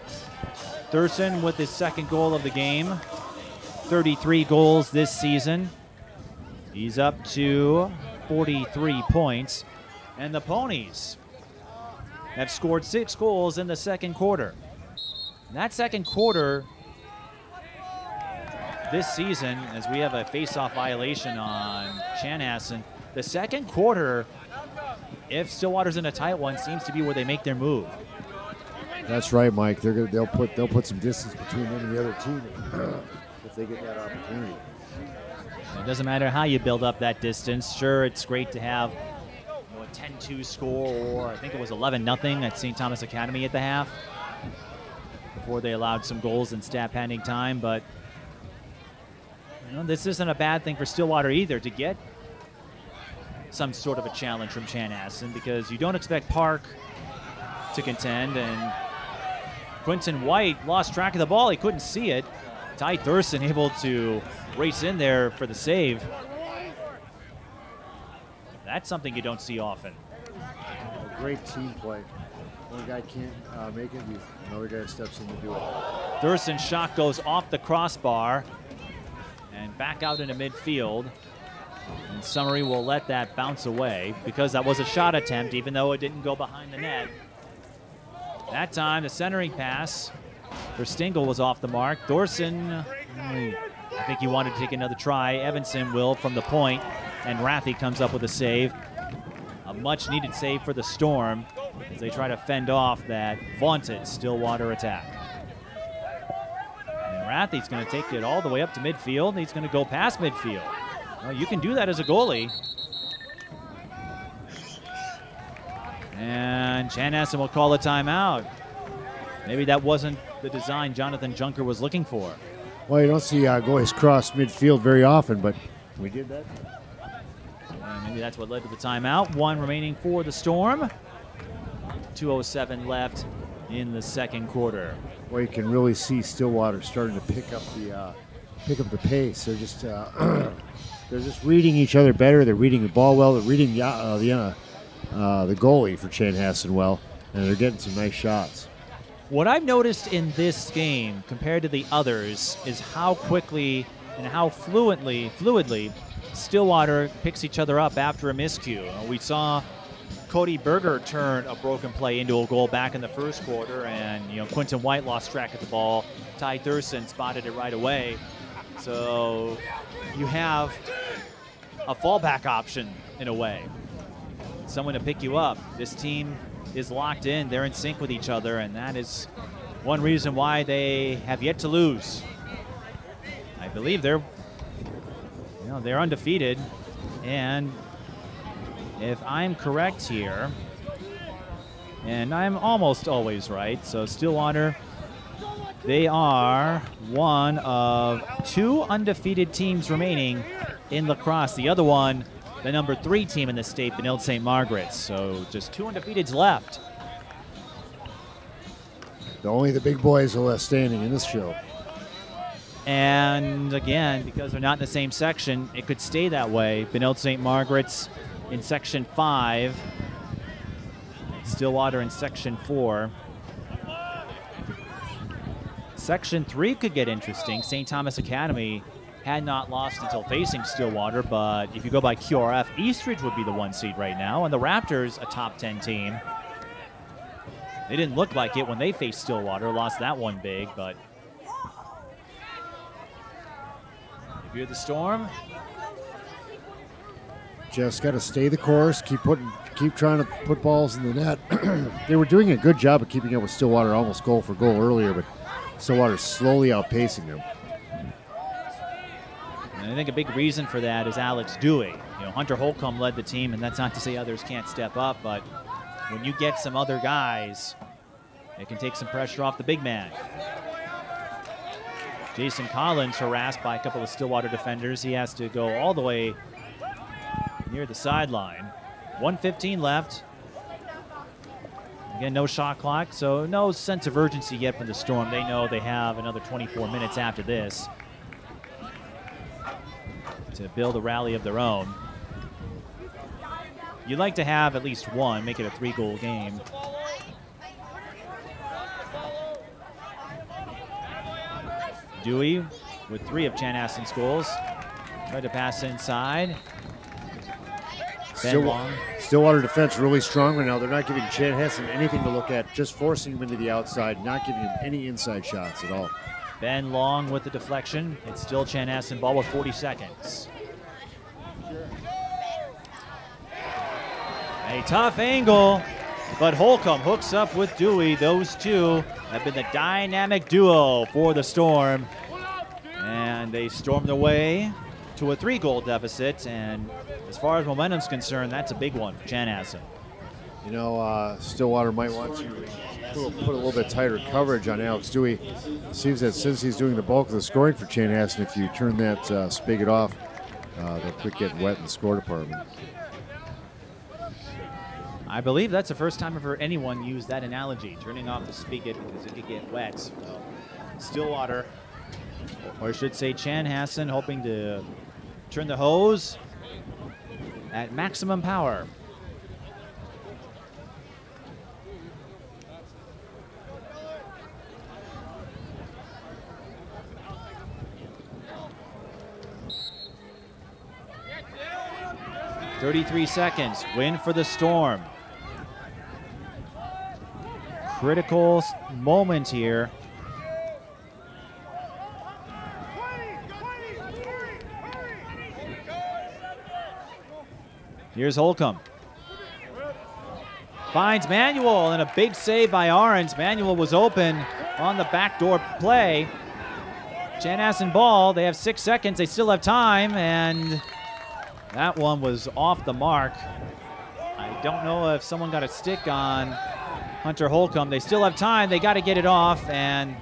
Thurston with his 2nd goal of the game. 33 goals this season. He's up to 43 points. And the Ponies have scored 6 goals in the 2nd quarter. And that 2nd quarter this season, as we have a face-off violation on Chanhassen, the 2nd quarter, if Stillwater's in a tight one, seems to be where they make their move. That's right, Mike. They'll put some distance between them and the other team if they get that opportunity. It doesn't matter how you build up that distance. Sure, it's great to have, you know, a 10-2 score, or I think it was 11-0 at St. Thomas Academy at the half before they allowed some goals in stat pending time. But you know, this isn't a bad thing for Stillwater either to get some sort of a challenge from Chanhassen, because you don't expect Park to contend, and Quentin White lost track of the ball. He couldn't see it. Ty Thurston able to race in there for the save. That's something you don't see often. A great team play. One guy can't make it, another guy steps in to do it. Thurston's shot goes off the crossbar and back out into midfield. And Summary will let that bounce away because that was a shot attempt, even though it didn't go behind the net. That time, the centering pass for Stingle was off the mark. Thorson, I think he wanted to take another try. Evanson will from the point, and Rathy comes up with a save. A much-needed save for the Storm as they try to fend off that vaunted Stillwater attack. And Rathy's going to take it all the way up to midfield. He's going to go past midfield. Well, you can do that as a goalie. And Chanhassen will call a timeout. Maybe that wasn't the design Jonathan Junker was looking for. Well, you don't see goalies cross midfield very often, but we did that. And maybe that's what led to the timeout. 1 remaining for the Storm. 2:07 left in the 2nd quarter. Well, you can really see Stillwater starting to pick up the pace. They're just they're just reading each other better. They're reading the ball well. They're reading the goalie for Chanhassen well, and they're getting some nice shots. What I've noticed in this game compared to the others is how quickly and how fluidly Stillwater picks each other up after a miscue. We saw Cody Berger turn a broken play into a goal back in the 1st quarter, and Quentin White lost track of the ball. Ty Thurston spotted it right away. So you have a fallback option in a way. Someone to pick you up. This team is locked in. They're in sync with each other, and that is one reason why they have yet to lose. I believe they're undefeated, and if I'm correct here, and I'm almost always right, so Stillwater, they are one of 2 undefeated teams remaining in lacrosse. The other one, the number 3 team in the state, Benilde St. Margaret's. So just 2 undefeateds left. Only the big boys are left standing in this show. And again, because they're not in the same section, it could stay that way. Benilde St. Margaret's in Section 5. Stillwater in Section 4. Section 3 could get interesting. St. Thomas Academy had not lost until facing Stillwater, but if you go by QRF, Eastridge would be the 1 seed right now, and the Raptors, a top 10 team. They didn't look like it when they faced Stillwater, lost that one big, but if Fear the storm. Just got to stay the course, keep trying to put balls in the net. They were doing a good job of keeping up with Stillwater, almost goal for goal earlier, but Stillwater's slowly outpacing them. And I think a big reason for that is Alex Dewey. You know, Hunter Holcomb led the team, and that's not to say others can't step up, but when you get some other guys, it can take some pressure off the big man. Jason Collins harassed by a couple of Stillwater defenders. He has to go all the way near the sideline. 1:15 left. Again, no shot clock, so no sense of urgency yet from the Storm. They know they have another 24 minutes after this to build a rally of their own. You'd like to have at least one, make it a 3-goal game. Dewey with 3 of Chanhassen's goals. Tried to pass inside. Stillwater defense really strong right now. They're not giving Chanhassen anything to look at, just forcing him into the outside, not giving him any inside shots at all. Ben Long with the deflection. It's still Chanhassen ball with 40 seconds. A tough angle, but Holcomb hooks up with Dewey. Those two have been the dynamic duo for the Storm. And they stormed their way to a 3-goal deficit, and as far as momentum's concerned, that's a big one for Chanhassen. You know, Stillwater might want to put a little bit tighter coverage on Alex Dewey. It seems that since he's doing the bulk of the scoring for Chanhassen, if you turn that spigot off, they'll quick get wet in the score department. I believe that's the first time I've heard anyone use that analogy, turning off the spigot because it could get wet. So Stillwater, or I should say Chanhassen, hoping to turn the hose at maximum power. .33 seconds, win for the Storm. Critical moment here. Here's Holcomb. Finds Manuel, and a big save by Arons. Manuel was open on the backdoor play. Chanhassen ball. They have 6 seconds. They still have time, and that one was off the mark. I don't know if someone got a stick on Hunter Holcomb. They still have time. They got to get it off, and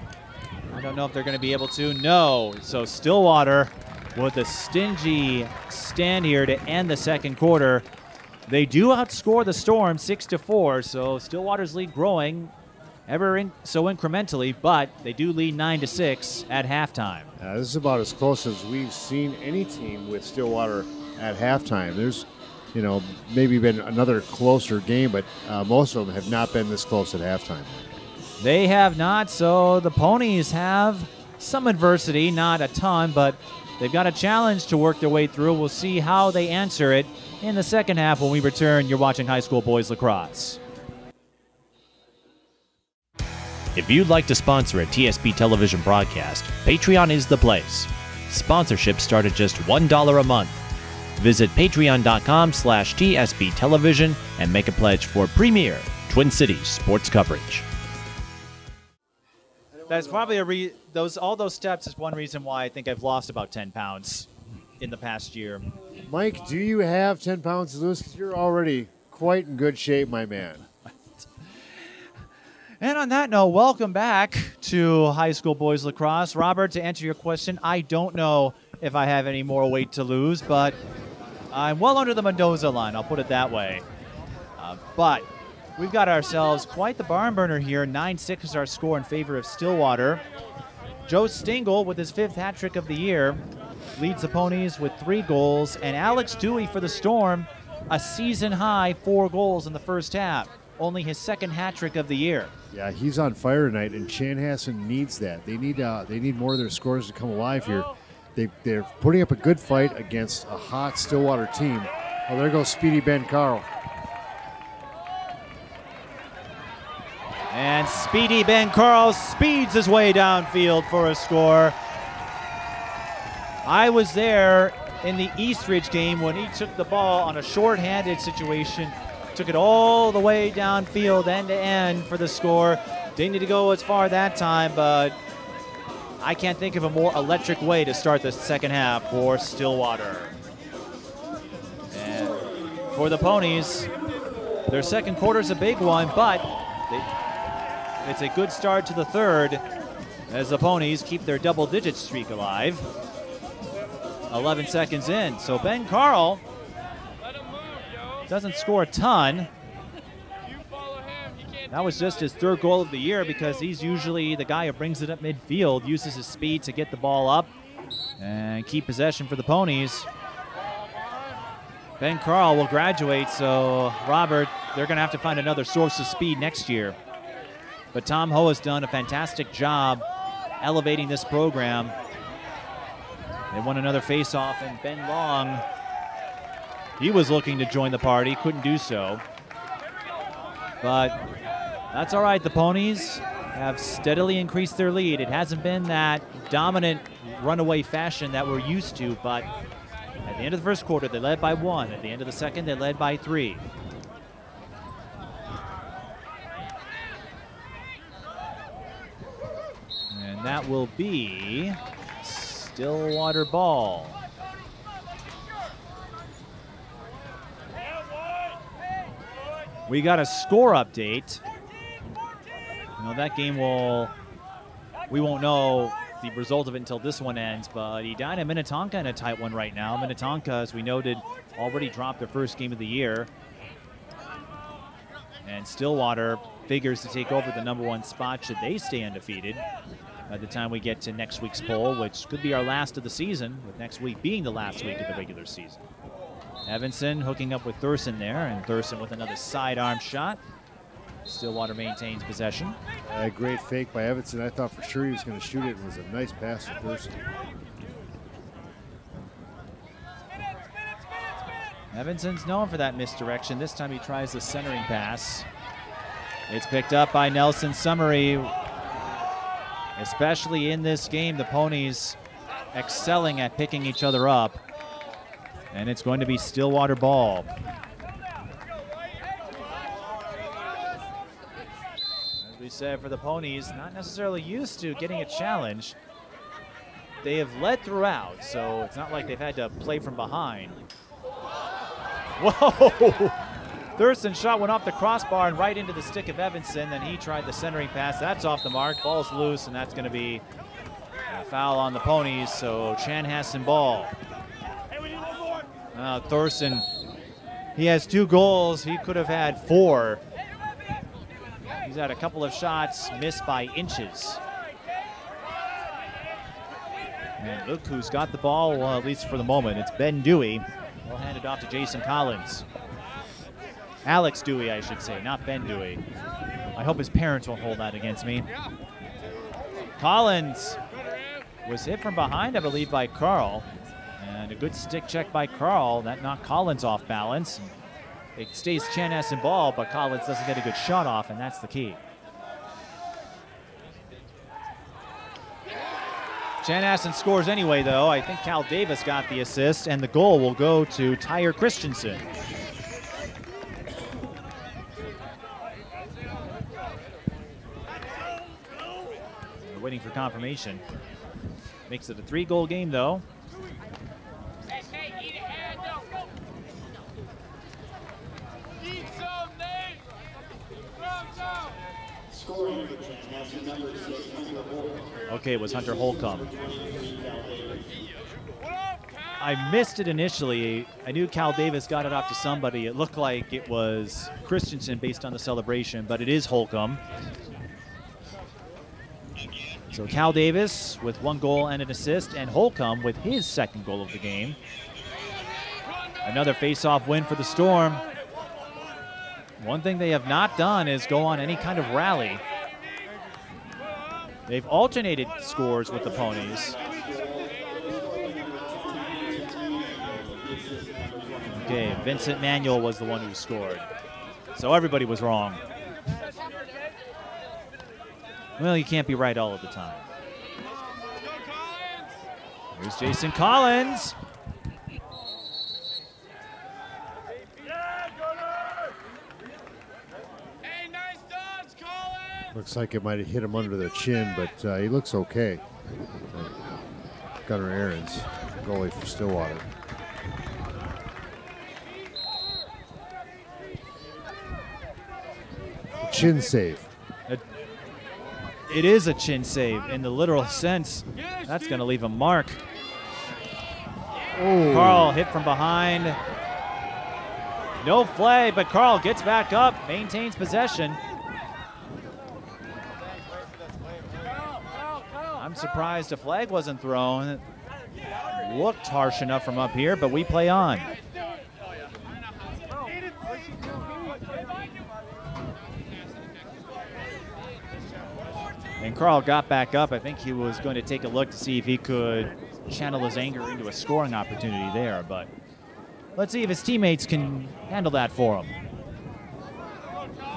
I don't know if they're going to be able to. No. So Stillwater with a stingy stand here to end the second quarter. They do outscore the Storm 6-4, so Stillwater's lead growing so incrementally, but they do lead 9-6 at halftime. This is about as close as we've seen any team with Stillwater at halftime. There's, you know, maybe been another closer game, but most of them have not been this close at halftime. They have not, so the Ponies have some adversity, not a ton, but they've got a challenge to work their way through. We'll see how they answer it in the second half when we return. You're watching high school boys lacrosse. If you'd like to sponsor a TSB television broadcast, Patreon is the place. Sponsorships start at just $1 a month. Visit patreon.com/TSB television and make a pledge for premier Twin Cities sports coverage. That's probably all those steps is one reason why I think I've lost about 10 pounds in the past year. Mike, do you have 10 pounds to lose? 'Cause you're already quite in good shape, my man. And on that note, welcome back to high school boys lacrosse. Robert, to answer your question, I don't know if I have any more weight to lose, but I'm well under the Mendoza line, I'll put it that way. But we've got ourselves quite the barn burner here. 9-6 is our score in favor of Stillwater. Joe Stingle, with his 5th hat trick of the year, leads the Ponies with 3 goals. And Alex Dewey for the Storm, a season-high 4 goals in the first half. Only his 2nd hat trick of the year. Yeah, he's on fire tonight, and Chanhassen needs that. They need more of their scores to come alive here. They're putting up a good fight against a hot Stillwater team. Oh, there goes Speedy Ben Carl. And Speedy Ben Carl speeds his way downfield for a score. I was there in the Eastridge game when he took the ball on a short-handed situation, took it all the way downfield, end to end for the score. Didn't need to go as far that time, but I can't think of a more electric way to start the second half for Stillwater. And for the Ponies, their second quarter's a big one, but it's a good start to the third as the Ponies keep their double-digit streak alive. 11 seconds in, so Ben Carl doesn't score a ton. That was just his third goal of the year because he's usually the guy who brings it up midfield, uses his speed to get the ball up and keep possession for the Ponies. Ben Carl will graduate, so Robert, they're going to have to find another source of speed next year. But Tom Ho has done a fantastic job elevating this program. They won another face-off, and Ben Long, he was looking to join the party, couldn't do so. But that's all right. The Ponies have steadily increased their lead. It hasn't been that dominant runaway fashion that we're used to, but at the end of the first quarter, they led by 1. At the end of the second, they led by 3. And that will be Stillwater ball. We got a score update. You know, that game we won't know the result of it until this one ends, but Edina Minnetonka in a tight one right now. Minnetonka, as we noted, already dropped their first game of the year. And Stillwater figures to take over the #1 spot should they stay undefeated by the time we get to next week's poll, which could be our last of the season, with next week being the last week of the regular season. Evanson hooking up with Thurston there, and Thurston with another sidearm shot. Stillwater maintains possession. A great fake by Evanson. I thought for sure he was going to shoot it. It was a nice pass to Thurston. Evanson's known for that misdirection. This time he tries the centering pass. It's picked up by Nelson Summery. Especially in this game, the Ponies excelling at picking each other up. And it's going to be Stillwater ball. As we said, for the Ponies, not necessarily used to getting a challenge. They have led throughout, so it's not like they've had to play from behind. Whoa! Thurston shot went off the crossbar and right into the stick of Evanson. Then he tried the centering pass. That's off the mark. Ball's loose, and that's going to be a foul on the Ponies. So Chanhassen ball. Thurston, he has 2 goals. He could have had 4. He's had a couple of shots missed by inches. And look who's got the ball, well, at least for the moment. It's Ben Dewey. We'll hand it off to Jason Collins. Alex Dewey, I should say, not Ben Dewey. I hope his parents won't hold that against me. Collins was hit from behind, I believe, by Carl. And a good stick check by Carl. That knocked Collins off balance. It stays Chanhassen ball, but Collins doesn't get a good shot off, and that's the key. Chanhassen scores anyway, though. I think Cal Davis got the assist, and the goal will go to Tyre Christensen. We're waiting for confirmation. Makes it a 3-goal game, though. Okay, it was Hunter Holcomb. I missed it initially. I knew Cal Davis got it off to somebody. It looked like it was Christensen based on the celebration, but it is Holcomb. So Cal Davis with 1 goal and an assist, and Holcomb with his 2nd goal of the game. Another face-off win for the Storm. One thing they have not done is go on any kind of rally. They've alternated scores with the Ponies. Okay, Vincent Manuel was the one who scored. So everybody was wrong. Well, you can't be right all of the time. Here's Jason Collins. Looks like it might have hit him under the chin, but he looks okay. Gunnar Ahrens, goalie for Stillwater. Chin save. It is a chin save in the literal sense. That's going to leave a mark. Oh. Carl hit from behind. No flag, but Carl gets back up, maintains possession. I'm surprised a flag wasn't thrown. It looked harsh enough from up here, but we play on. And Carl got back up. I think he was going to take a look to see if he could channel his anger into a scoring opportunity there, but let's see if his teammates can handle that for him,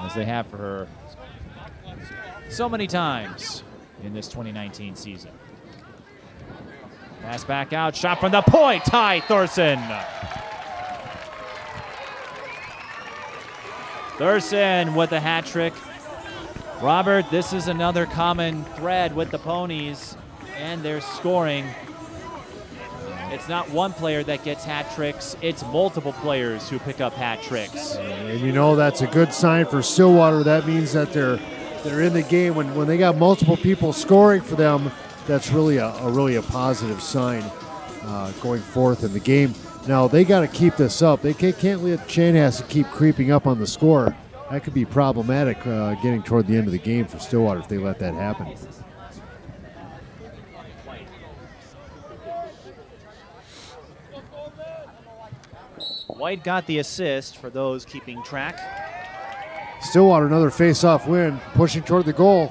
as they have for so many times in this 2019 season. Pass back out, shot from the point, Ty Thurston. Thurston with a hat trick. Robert, this is another common thread with the Ponies and their scoring. It's not one player that gets hat tricks, it's multiple players who pick up hat tricks. And you know that's a good sign for Stillwater. That means that they're in the game. When they got multiple people scoring for them, that's really a positive sign going forth in the game. Now they got to keep this up. They can't let Chanhassen keep creeping up on the score. That could be problematic getting toward the end of the game for Stillwater if they let that happen. White got the assist for those keeping track. Stillwater, another face-off win, pushing toward the goal.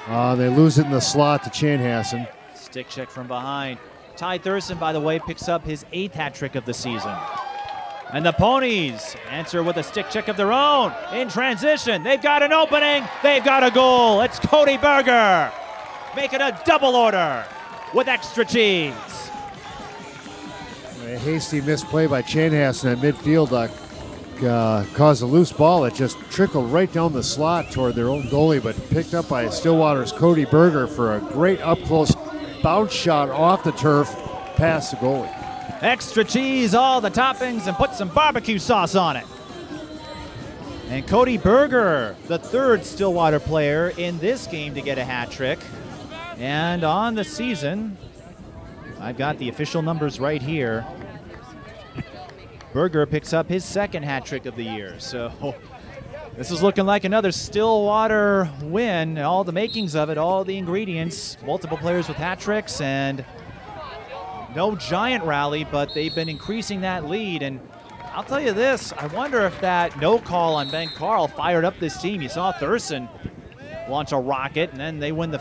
They lose it in the slot to Chanhassen. Stick check from behind. Ty Thurston, by the way, picks up his 8th hat trick of the season. And the Ponies answer with a stick check of their own. In transition, they've got an opening, they've got a goal. It's Cody Berger making a double order with extra cheese. A hasty misplay by Chanhassen at midfield caused a loose ball that just trickled right down the slot toward their own goalie, but picked up by Stillwater's Cody Berger for a great up-close bounce shot off the turf past the goalie. Extra cheese, all the toppings, and put some barbecue sauce on it. And Cody Berger, the 3rd Stillwater player in this game to get a hat trick. And on the season, I've got the official numbers right here. Berger picks up his 2nd hat trick of the year. So this is looking like another Stillwater win. All the makings of it, all the ingredients, multiple players with hat tricks, and no giant rally, but they've been increasing that lead. And I'll tell you this, I wonder if that no call on Ben Carl fired up this team. You saw Thurston launch a rocket, and then they won the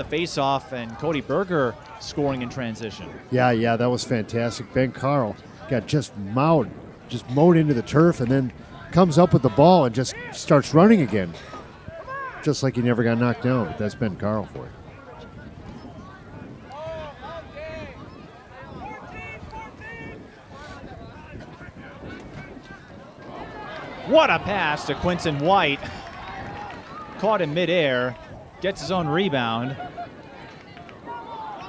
face-off, and Cody Berger scoring in transition. Yeah, that was fantastic. Ben Carl got just mowed into the turf, and then comes up with the ball and just starts running again, just like he never got knocked down. But that's Ben Carl for you. What a pass to Quinton White. Caught in midair, gets his own rebound.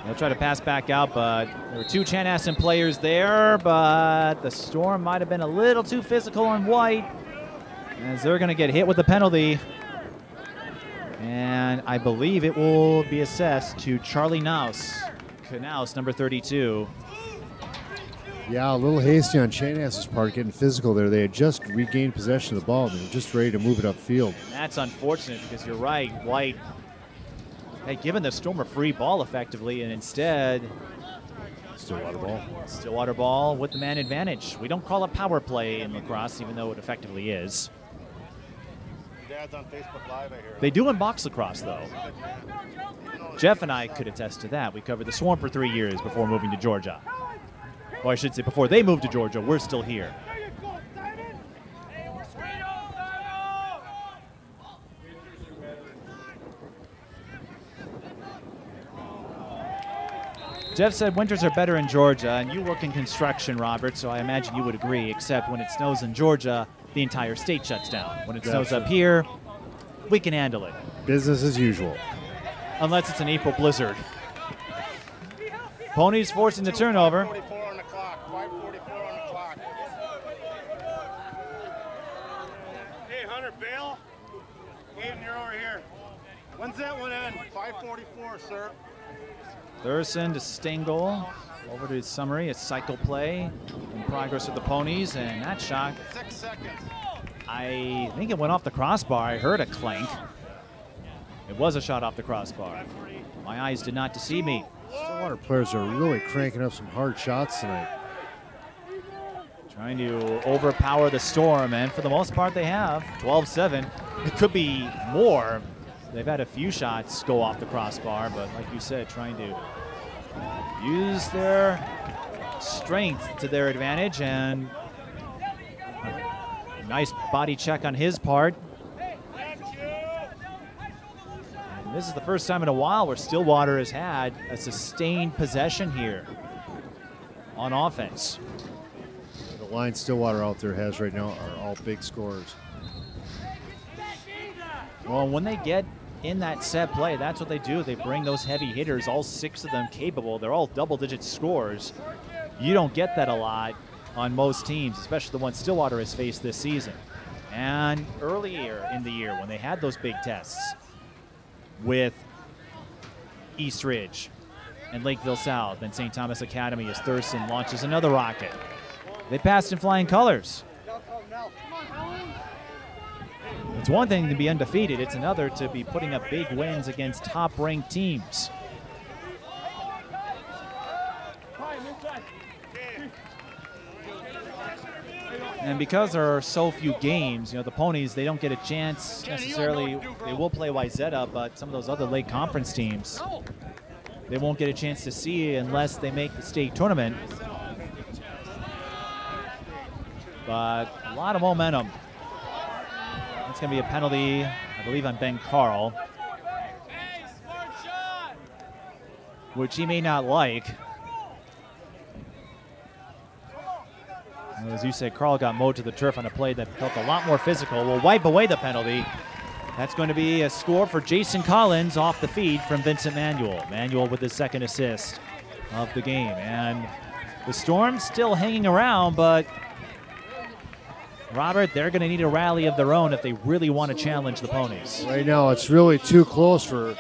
He'll try to pass back out, but there were 2 Chanhassen players there, but the Storm might have been a little too physical on White, as they're going to get hit with the penalty. And I believe it will be assessed to Charlie Knaus, number 32. Yeah, a little hasty on Chanhassen's part, getting physical there. They had just regained possession of the ball. They were just ready to move it upfield. That's unfortunate because you're right. White had given the Storm a free ball effectively, and instead, Stillwater ball with the man advantage. We don't call it power play in lacrosse, even though it effectively is. Dad's on Facebook Live, I hear. They do in box lacrosse, though. Jeff and I could attest to that. We covered the Swarm for 3 years before moving to Georgia. Or I should say, before they moved to Georgia, we're still here. Jeff said winters are better in Georgia, and you work in construction, Robert, so I imagine you would agree, except when it snows in Georgia, the entire state shuts down. When it snows up here, we can handle it. Business as usual. Unless it's an April blizzard. Ponies forcing the turnover. 5:44 on the clock. 5:44 on the clock. Hey, Hunter, bail. Aiden, you're over here. When's that one end? 5:44, sir. Thurston to Stengel. Over to Summary. A cycle play in progress with the Ponies, and that shot. 6 seconds. I think it went off the crossbar. I heard a clank. It was a shot off the crossbar. My eyes did not deceive me. Stillwater players are really cranking up some hard shots tonight. Trying to overpower the Storm, and for the most part they have. 12-7. It could be more. They've had a few shots go off the crossbar, but like you said, trying to use their strength to their advantage, and a nice body check on his part. And this is the first time in a while where Stillwater has had a sustained possession here on offense. The line Stillwater out there has right now are all big scorers. Well, when they get in that set play, that's what they do. They bring those heavy hitters, all 6 of them capable. They're all double-digit scores. You don't get that a lot on most teams, especially the ones Stillwater has faced this season. And earlier in the year, when they had those big tests with East Ridge and Lakeville South and St. Thomas Academy, as Thurston launches another rocket, they passed in flying colors. It's one thing to be undefeated, it's another to be putting up big wins against top-ranked teams. And because there are so few games, you know, the Ponies, they don't get a chance necessarily. They will play Wayzata, but some of those other Lake Conference teams, they won't get a chance to see unless they make the state tournament. But a lot of momentum. That's going to be a penalty, I believe, on Ben Carl, which he may not like. As you said, Carl got mowed to the turf on a play that felt a lot more physical. Will wipe away the penalty. That's going to be a score for Jason Collins off the feed from Vincent Manuel. Manuel with his second assist of the game. And the Storm still hanging around, but Robert, they're going to need a rally of their own if they really want to challenge the Ponies. Right now, it's really too close for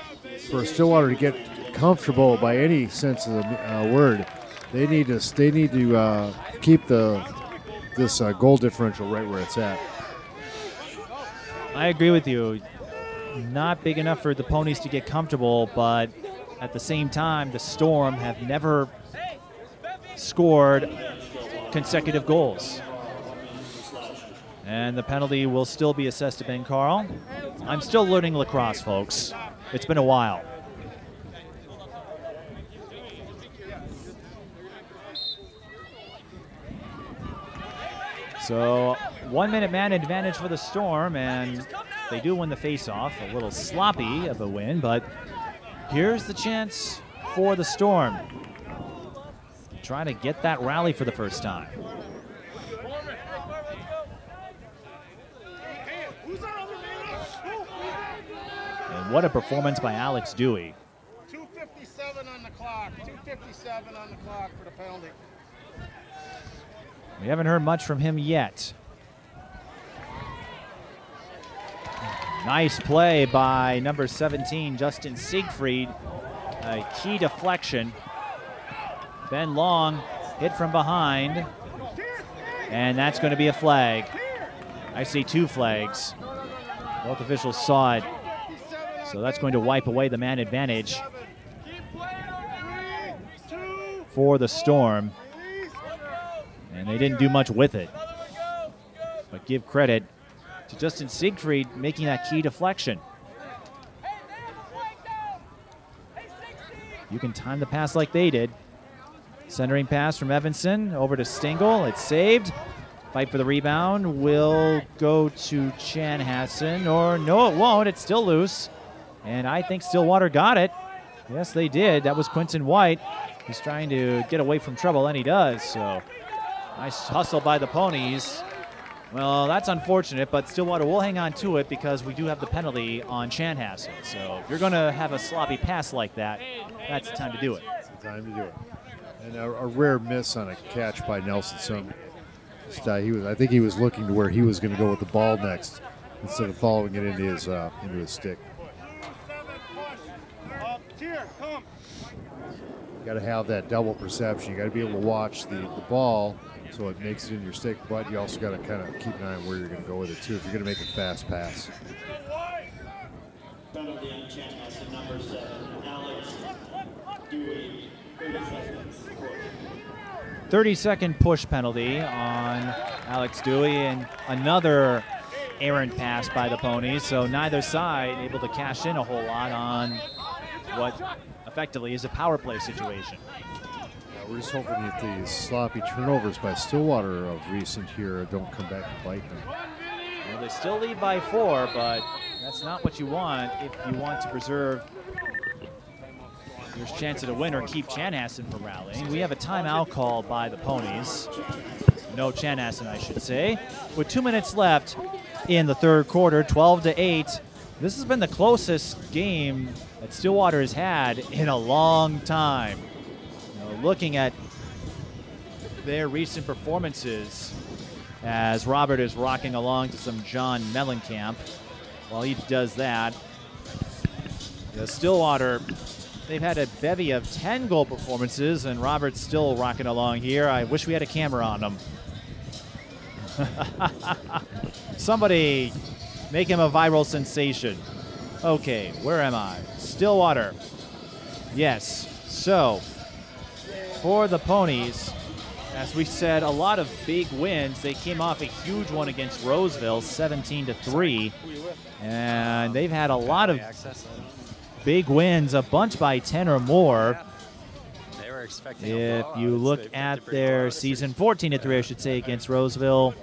Stillwater to get comfortable by any sense of the word. They need to keep this goal differential right where it's at. I agree with you. Not big enough for the Ponies to get comfortable, but at the same time, the Storm have never scored consecutive goals. And the penalty will still be assessed to Ben Carl. I'm still learning lacrosse, folks. It's been a while. So 1 minute man advantage for the Storm, and they do win the face-off. A little sloppy of a win, but here's the chance for the Storm. Trying to get that rally for the first time. And what a performance by Alex Dewey. 2:57 on the clock. 2:57 on the clock for the penalty. We haven't heard much from him yet. Nice play by number 17, Justin Siegfried. A key deflection. Ben Long hit from behind. And that's going to be a flag. I see 2 flags. Both officials saw it. So that's going to wipe away the man advantage for the Storm. And they didn't do much with it. But give credit to Justin Siegfried making that key deflection. You can time the pass like they did. Centering pass from Evanson over to Stengel. It's saved. Fight for the rebound will go to Chanhassen. Or no, it won't. It's still loose. And I think Stillwater got it. Yes, they did. That was Quentin White. He's trying to get away from trouble, and he does. So nice hustle by the Ponies. Well, that's unfortunate, but Stillwater will hang on to it because we do have the penalty on Chanhassen. So if you're going to have a sloppy pass like that, that's the time to do it. It's the time to do it. And a rare miss on a catch by Nelson. So I think he was looking to where he was going to go with the ball next instead of following it into his stick. You got to have that double perception. You got to be able to watch the ball so it makes it in your stick, but you also got to kind of keep an eye on where you're going to go with it too if you're going to make a fast pass. Penalty on Chanhassen, number 7, Alex Dewey, 30 seconds. 30-second push penalty on Alex Dewey, and another errant pass by the Ponies. So neither side able to cash in a whole lot on what effectively is a power play situation. We're just hoping that these sloppy turnovers by Stillwater of recent here don't come back and bite them. Well, they still lead by 4, but that's not what you want if you want to preserve your chance at a win or keep Chanhassen from rallying. We have a timeout called by the Ponies. No Chanhassen, I should say. With 2 minutes left in the third quarter, 12-8. This has been the closest game that Stillwater has had in a long time. Looking at their recent performances as Robert is rocking along to some John Mellencamp. While he does that, Stillwater, they've had a bevy of 10 goal performances, and Robert's still rocking along here. I wish we had a camera on him. Somebody make him a viral sensation. Okay, where am I? Stillwater. Yes, so for the Ponies, as we said, a lot of big wins. They came off a huge one against Roseville, 17-3, and they've had a lot of big wins, a bunch by 10 or more. They were expecting if you look at their season, 14-3, I should say, against Roseville,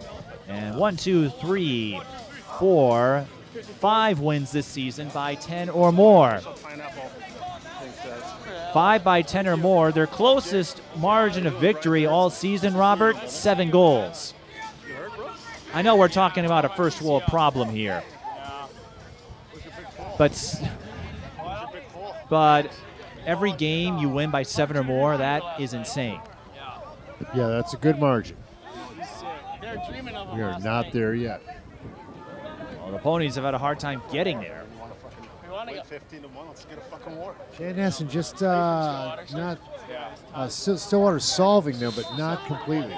and 5 wins this season by 10 or more. 5 by 10 or more. Their closest margin of victory all season, Robert, 7 goals. I know we're talking about a first world problem here, but every game you win by 7 or more, that is insane. Yeah, that's a good margin. We are not there yet. Well, the Ponies have had a hard time getting there. 15-1. Let's get a fucking war. Chanhassen just not Stillwater solving them, but not completely.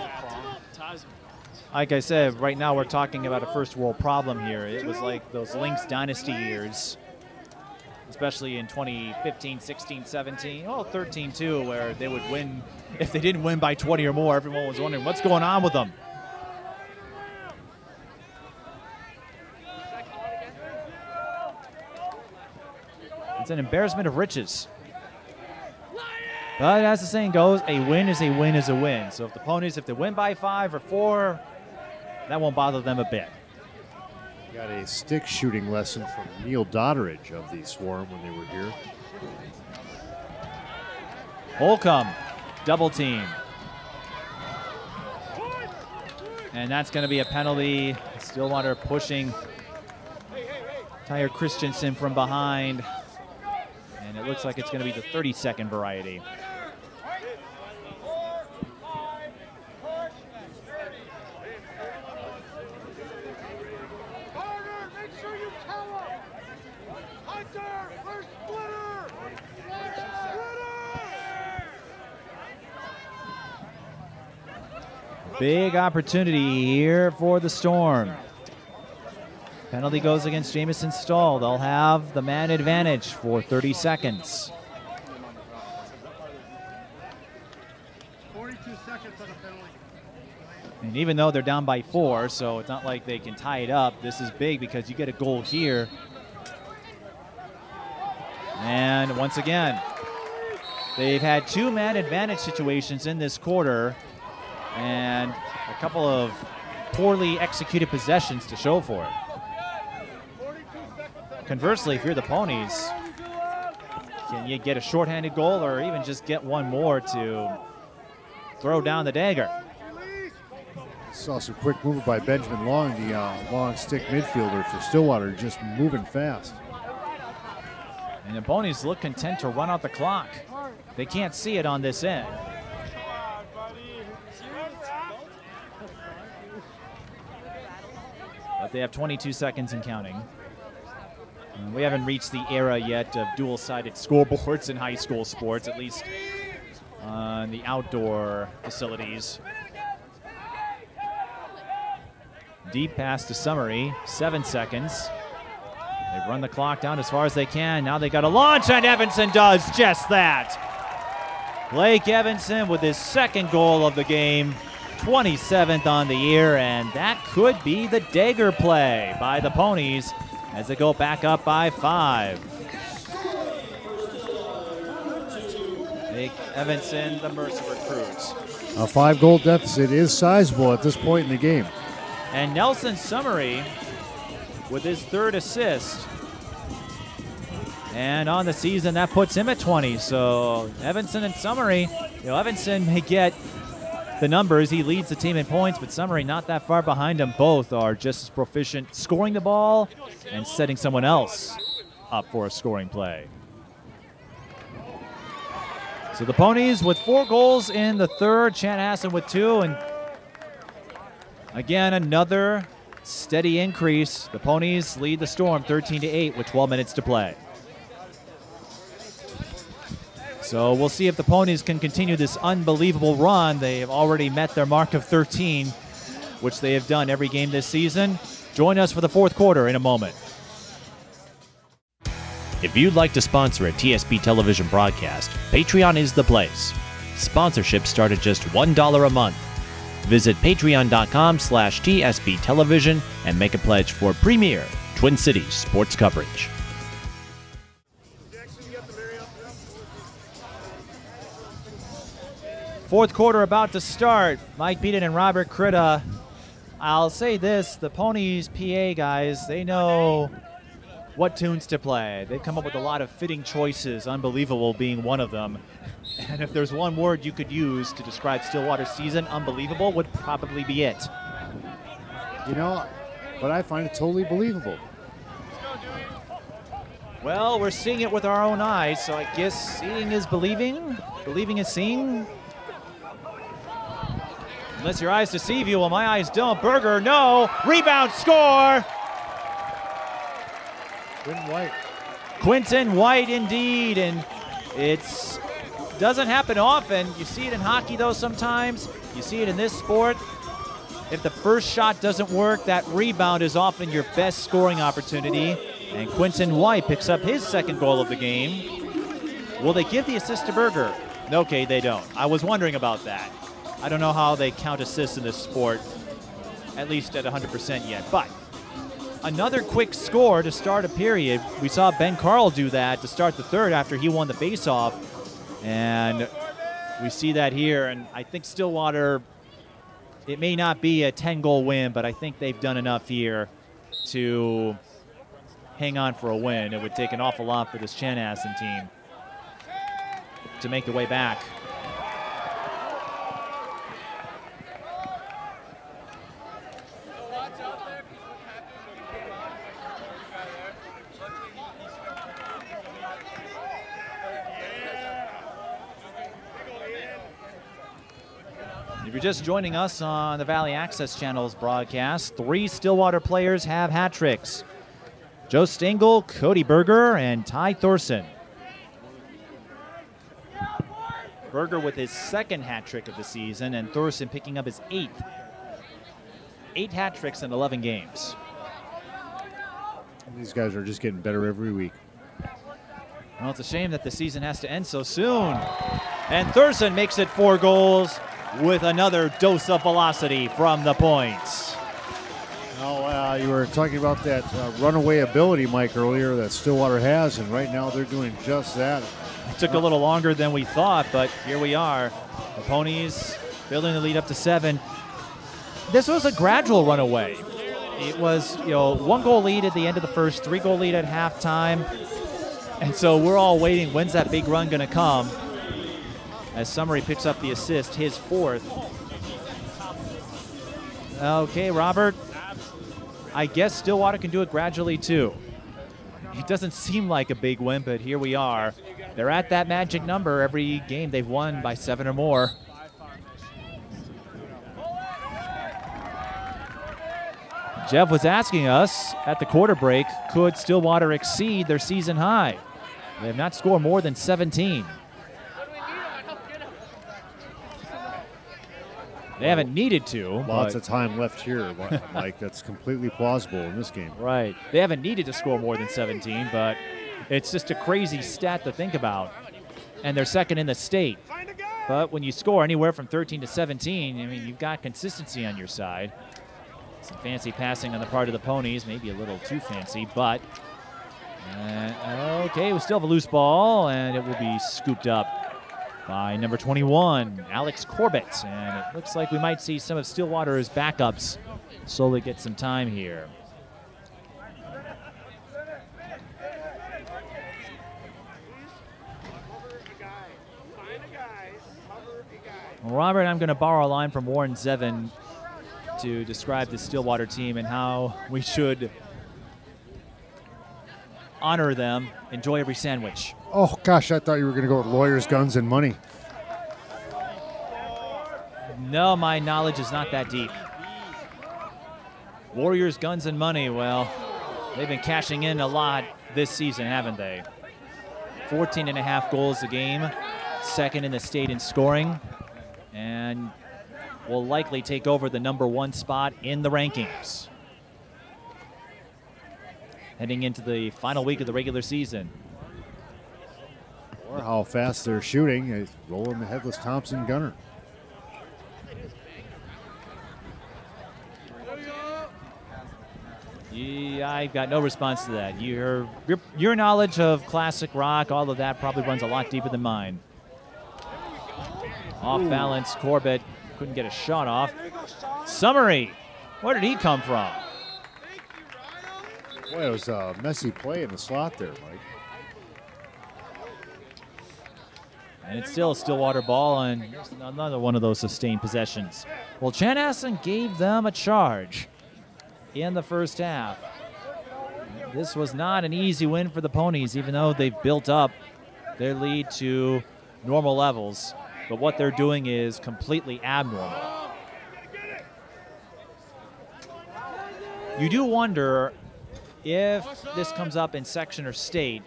Like I said, right now we're talking about a first world problem here. It was like those Lynx dynasty years, especially in 2015, 16, 17, 13 too, where they would win. If they didn't win by 20 or more, everyone was wondering what's going on with them. It's an embarrassment of riches. But as the saying goes, a win is a win is a win. So if the Ponies, if they win by 5 or 4, that won't bother them a bit. Got a stick shooting lesson from Neil Dodderidge of the Swarm when they were here. Holcomb, double team. And that's going to be a penalty. Stillwater pushing Tyre Christensen from behind. And it looks like it's going to be the 30-second variety. Big opportunity here for the Storm. Penalty goes against Jamison Stahl. They'll have the man advantage for 30 seconds. 42 seconds on a penalty. And even though they're down by 4, so it's not like they can tie it up, this is big because you get a goal here. And once again, they've had 2 man advantage situations in this quarter and a couple of poorly executed possessions to show for it. Conversely, if you're the Ponies, Can you get a shorthanded goal or even just get one more to throw down the dagger? Saw some quick movement by Benjamin Long, the long stick midfielder for Stillwater, just moving fast. And the ponies look content to run out the clock. They can't see it on this end. But they have 22 seconds and counting. And we haven't reached the era yet of dual-sided scoreboards in high school sports, at least on the outdoor facilities. Deep pass to Summary, 7 seconds. They've run the clock down as far as they can. Now they got a launch, and Evanson does just that. Blake Evanson with his second goal of the game, 27th on the year, and that could be the dagger play by the ponies as they go back up by 5. Blake Evanson, the Mercer recruits. A 5-goal deficit is sizable at this point in the game. And Nelson Summary with his 3rd assist. And on the season, that puts him at 20. So Evanson and Summary, Evanson may get the numbers. He leads the team in points, but Summary not that far behind him. Both are just as proficient scoring the ball and setting someone else up for a scoring play. So the ponies with 4 goals in the 3rd, Chanhassen with 2, and again, another steady increase. The ponies lead the Storm 13-8 with 12 minutes to play. So we'll see if the ponies can continue this unbelievable run. They have already met their mark of 13, which they have done every game this season. Join us for the 4th quarter in a moment. If you'd like to sponsor a TSB television broadcast, Patreon is the place. Sponsorships start at just $1 a month. Visit patreon.com/TSB television and make a pledge for premier Twin Cities sports coverage. Fourth quarter about to start. Mike Peden and Robert Kritta. I'll say this, the ponies PA guys, they know what tunes to play. They've come up with a lot of fitting choices, unbelievable being one of them. And if there's one word you could use to describe Stillwater's season, unbelievable would probably be it. But I find it totally believable. Well, we're seeing it with our own eyes, so I guess seeing is believing, believing is seeing. Unless your eyes deceive you, well, my eyes don't. Berger, no. Rebound, score. Quinton White, indeed, and it's doesn't happen often. You see it in hockey, though, sometimes. You see it in this sport. If the first shot doesn't work, that rebound is often your best scoring opportunity. And Quinton White picks up his 2nd goal of the game. Will they give the assist to Berger? Okay, they don't. I was wondering about that. I don't know how they count assists in this sport, at least at 100% yet. But another quick score to start a period. We saw Ben Carl do that to start the 3rd after he won the faceoff. And we see that here. And I think Stillwater, it may not be a 10-goal win, but I think they've done enough here to hang on for a win. It would take an awful lot for this Chanhassen team to make the way back. If you're just joining us on the Valley Access Channel's broadcast, 3 Stillwater players have hat tricks. Joe Stengel, Cody Berger, and Ty Thorson. Berger with his 2nd hat trick of the season, and Thorson picking up his 8th. 8 hat tricks in 11 games. These guys are just getting better every week. Well, it's a shame that the season has to end so soon. And Thorson makes it 4 goals with another dose of velocity from the points. Well, you were talking about that runaway ability, Mike, earlier that Stillwater has, and right now they're doing just that. It took a little longer than we thought, but here we are. The ponies building the lead up to 7. This was a gradual runaway. It was, 1-goal lead at the end of the first, 3-goal lead at halftime. And so we're all waiting, when's that big run going to come? As Summery picks up the assist, his 4th. Okay, Robert. I guess Stillwater can do it gradually too. It doesn't seem like a big win, but here we are. They're at that magic number every game they've won by 7 or more. Jeff was asking us at the quarter break, could Stillwater exceed their season high? They have not scored more than 17. They haven't needed to. Lots of time left here, Mike. That's completely plausible in this game. Right. They haven't needed to score more than 17, but it's just a crazy stat to think about. And they're second in the state. But when you score anywhere from 13 to 17, I mean, you've got consistency on your side. Some fancy passing on the part of the Ponies, maybe a little too fancy, but okay, we still have a loose ball, and it will be scooped up by number 21, Alex Corbett. And it looks like we might see some of Stillwater's backups slowly get some time here. Well, Robert, I'm going to borrow a line from Warren Zevin to describe the Stillwater team and how we should honor them, enjoy every sandwich. Oh, gosh, I thought you were going to go with lawyers, guns, and money. No, my knowledge is not that deep. Warriors, guns, and money, well, they've been cashing in a lot this season, haven't they? 14.5 goals a game, second in the state in scoring, and will likely take over the #1 spot in the rankings. Heading into the final week of the regular season. Or how fast they're shooting is rolling the headless Thompson gunner. Yeah, I've got no response to that. Your knowledge of classic rock, all of that probably runs a lot deeper than mine. Off balance, Corbett couldn't get a shot off. Summery, where did he come from? Boy, it was a messy play in the slot there, Mike. And it's still a Stillwater ball, and here's another one of those sustained possessions. Well, Chanhassen gave them a charge in the first half. This was not an easy win for the Ponies, even though they've built up their lead to normal levels. But what they're doing is completely abnormal. You do wonder if this comes up in section or state,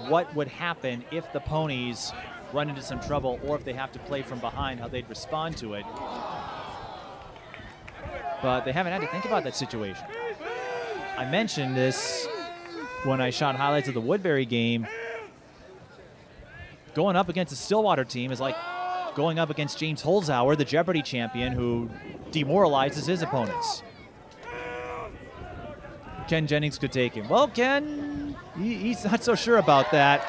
what would happen if the Ponies run into some trouble or if they have to play from behind, how they'd respond to it. But they haven't had to think about that situation. I mentioned this when I shot highlights of the Woodbury game. Going up against a Stillwater team is like going up against James Holzhauer, the Jeopardy champion, who demoralizes his opponents. Ken Jennings could take him. Well, Ken, he's not so sure about that.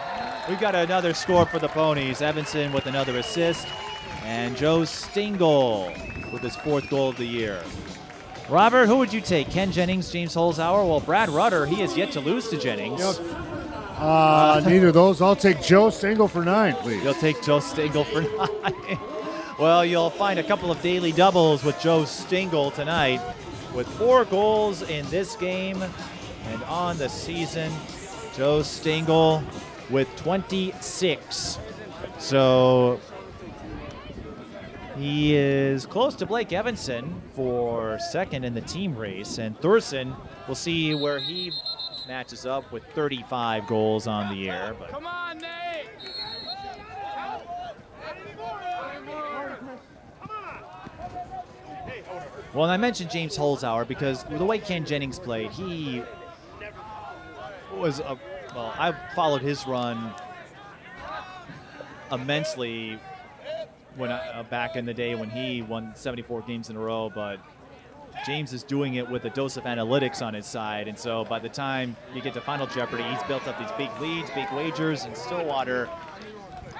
We've got another score for the Ponies. Evanson with another assist, and Joe Stingle with his 4th goal of the year. Robert, who would you take? Ken Jennings, James Holzhauer? Well, Brad Rutter, he has yet to lose to Jennings. Neither of those. I'll take Joe Stingle for 9, please. You'll take Joe Stingle for 9. Well, you'll find a couple of daily doubles with Joe Stingle tonight, with 4 goals in this game and on the season. Joe Stingle with 26. So he is close to Blake Evanson for 2nd in the team race, and Thurston, we'll see where he matches up with 35 goals on the year. But Come on, Nate! well, and I mentioned James Holzhauer because the way Ken Jennings played, he was well, I followed his run immensely when back in the day when he won 74 games in a row, but James is doing it with a dose of analytics on his side, and so by the time you get to Final Jeopardy, he's built up these big leads, big wagers, and Stillwater,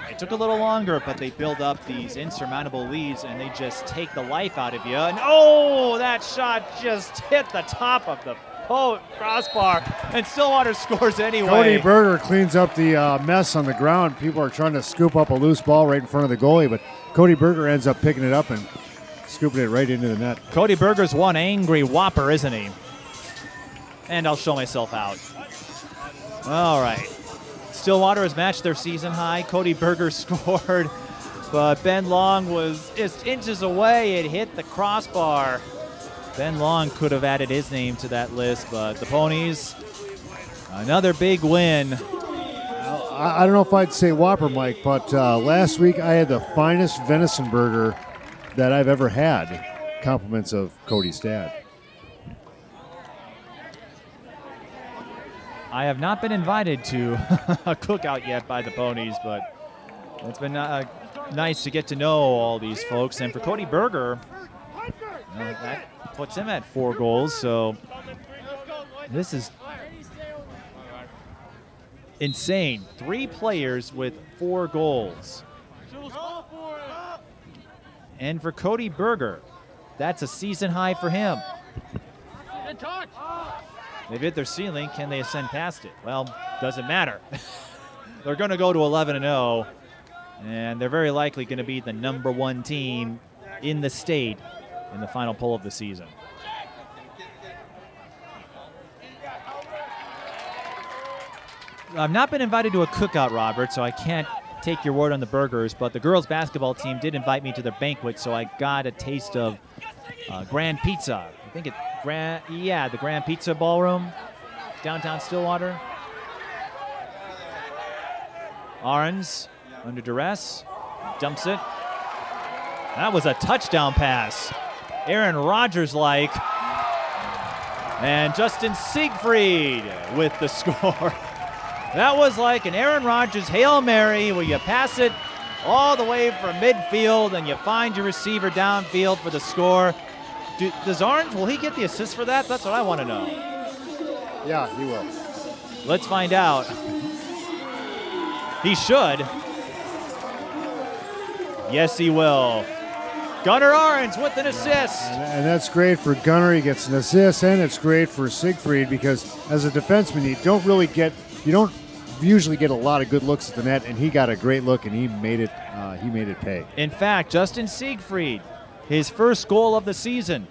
it took a little longer, but they build up these insurmountable leads, and they just take the life out of you. And oh, that shot just hit the top of the crossbar, and Stillwater scores anyway. Cody Berger cleans up the mess on the ground. People are trying to scoop up a loose ball right in front of the goalie, but Cody Berger ends up picking it up and scooping it right into the net. Cody Berger's one angry whopper, isn't he? And I'll show myself out. All right. Stillwater has matched their season high. Cody Berger scored, but Ben Long was just inches away. It hit the crossbar. Ben Long could have added his name to that list, but the Ponies, another big win. I don't know if I'd say Whopper, Mike, but last week I had the finest venison burger that I've ever had. Compliments of Cody's dad. I have not been invited to a cookout yet by the Ponies, but it's been nice to get to know all these folks. And for Cody Berger, that puts him at 4 goals, so this is insane. 3 players with 4 goals. And for Cody Berger, that's a season high for him. They've hit their ceiling. Can they ascend past it? Well, doesn't matter. They're going to go to 11-0, and they're very likely going to be the #1 team in the state in the final poll of the season. I've not been invited to a cookout, Robert, so I can't take your word on the burgers, but the girls basketball team did invite me to their banquet, so I got a taste of Grand Pizza. I think it's the Grand Pizza Ballroom, downtown Stillwater. Arons under duress, dumps it. That was a touchdown pass. Aaron Rodgers-like. And Justin Siegfried with the score. That was like an Aaron Rodgers Hail Mary where you pass it all the way from midfield and you find your receiver downfield for the score. Does Arons, will he get the assist for that? That's what I want to know. Yeah, he will. Let's find out. He should. Yes, he will. Gunnar Arons with an assist. And that's great for Gunnar. He gets an assist, and it's great for Siegfried because as a defenseman, you don't usually get a lot of good looks at the net, and he got a great look, and he made it pay. In fact, Justin Siegfried, his first goal of the season.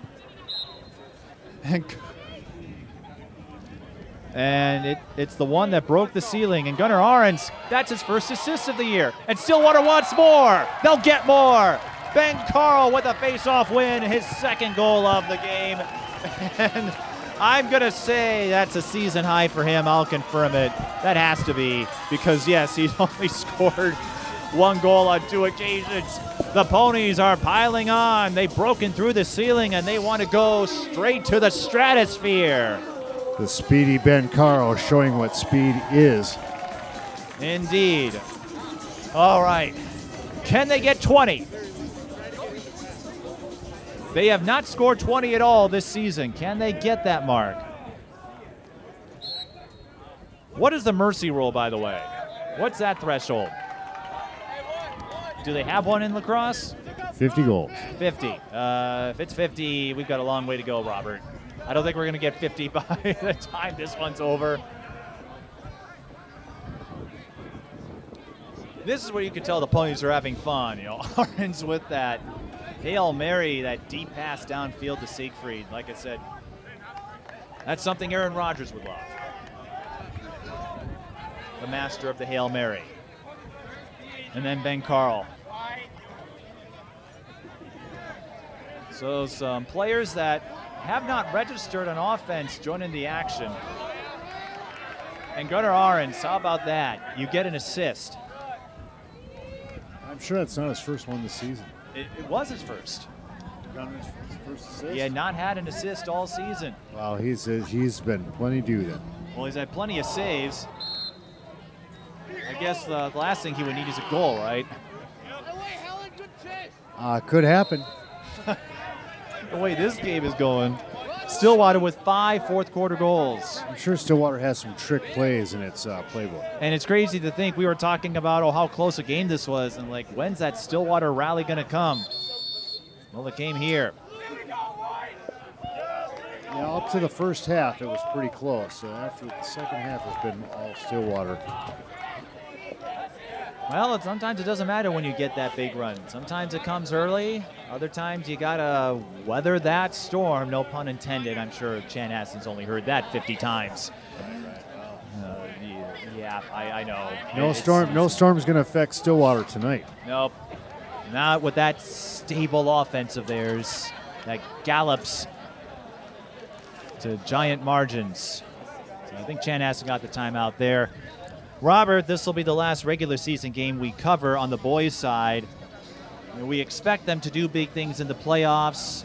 And it's the one that broke the ceiling. And Gunnar Arons, that's his first assist of the year. And Stillwater wants more. They'll get more. Ben Carl with a face-off win, his second goal of the game. And I'm going to say that's a season high for him. I'll confirm it. That has to be because, yes, he's only scored 1 goal on 2 occasions. The Ponies are piling on. They've broken through the ceiling, and they want to go straight to the stratosphere. The speedy Ben Carl showing what speed is. Indeed. All right. Can they get 20? They have not scored 20 at all this season. Can they get that mark? What is the mercy rule, by the way? What's that threshold? Do they have one in lacrosse? 50 goals. 50. If it's 50, we've got a long way to go, Robert. I don't think we're going to get 50 by the time this one's over. This is where you can tell the Ponies are having fun. You know, Arons with that Hail Mary, that deep pass downfield to Siegfried. Like I said, that's something Aaron Rodgers would love. The master of the Hail Mary. And then Ben Carl. So some players that have not registered on offense joining the action. And Gunnar Arons, how about that? You get an assist. I'm sure that's not his first one this season. It was his first. Gunnar's first assist? He had not had an assist all season. Well, he's been plenty due then. Well, he's had plenty of saves. I guess the last thing he would need is a goal, right? Could happen. The way this game is going. Stillwater with 5 fourth-quarter goals. I'm sure Stillwater has some trick plays in its playbook. And it's crazy to think we were talking about how close a game this was, and like, when's that Stillwater rally going to come? Well, it came here. Yeah, up to the first half, it was pretty close. After the second half, it's been all Stillwater. Well, sometimes it doesn't matter when you get that big run. Sometimes it comes early. Other times you got to weather that storm, no pun intended. I'm sure Chanhassen's only heard that 50 times. Yeah, I know. No storm's going to affect Stillwater tonight. Nope. Not with that stable offense of theirs that gallops to giant margins. So I think Chanhassen got the timeout there. Robert, this will be the last regular season game we cover on the boys' side. We expect them to do big things in the playoffs.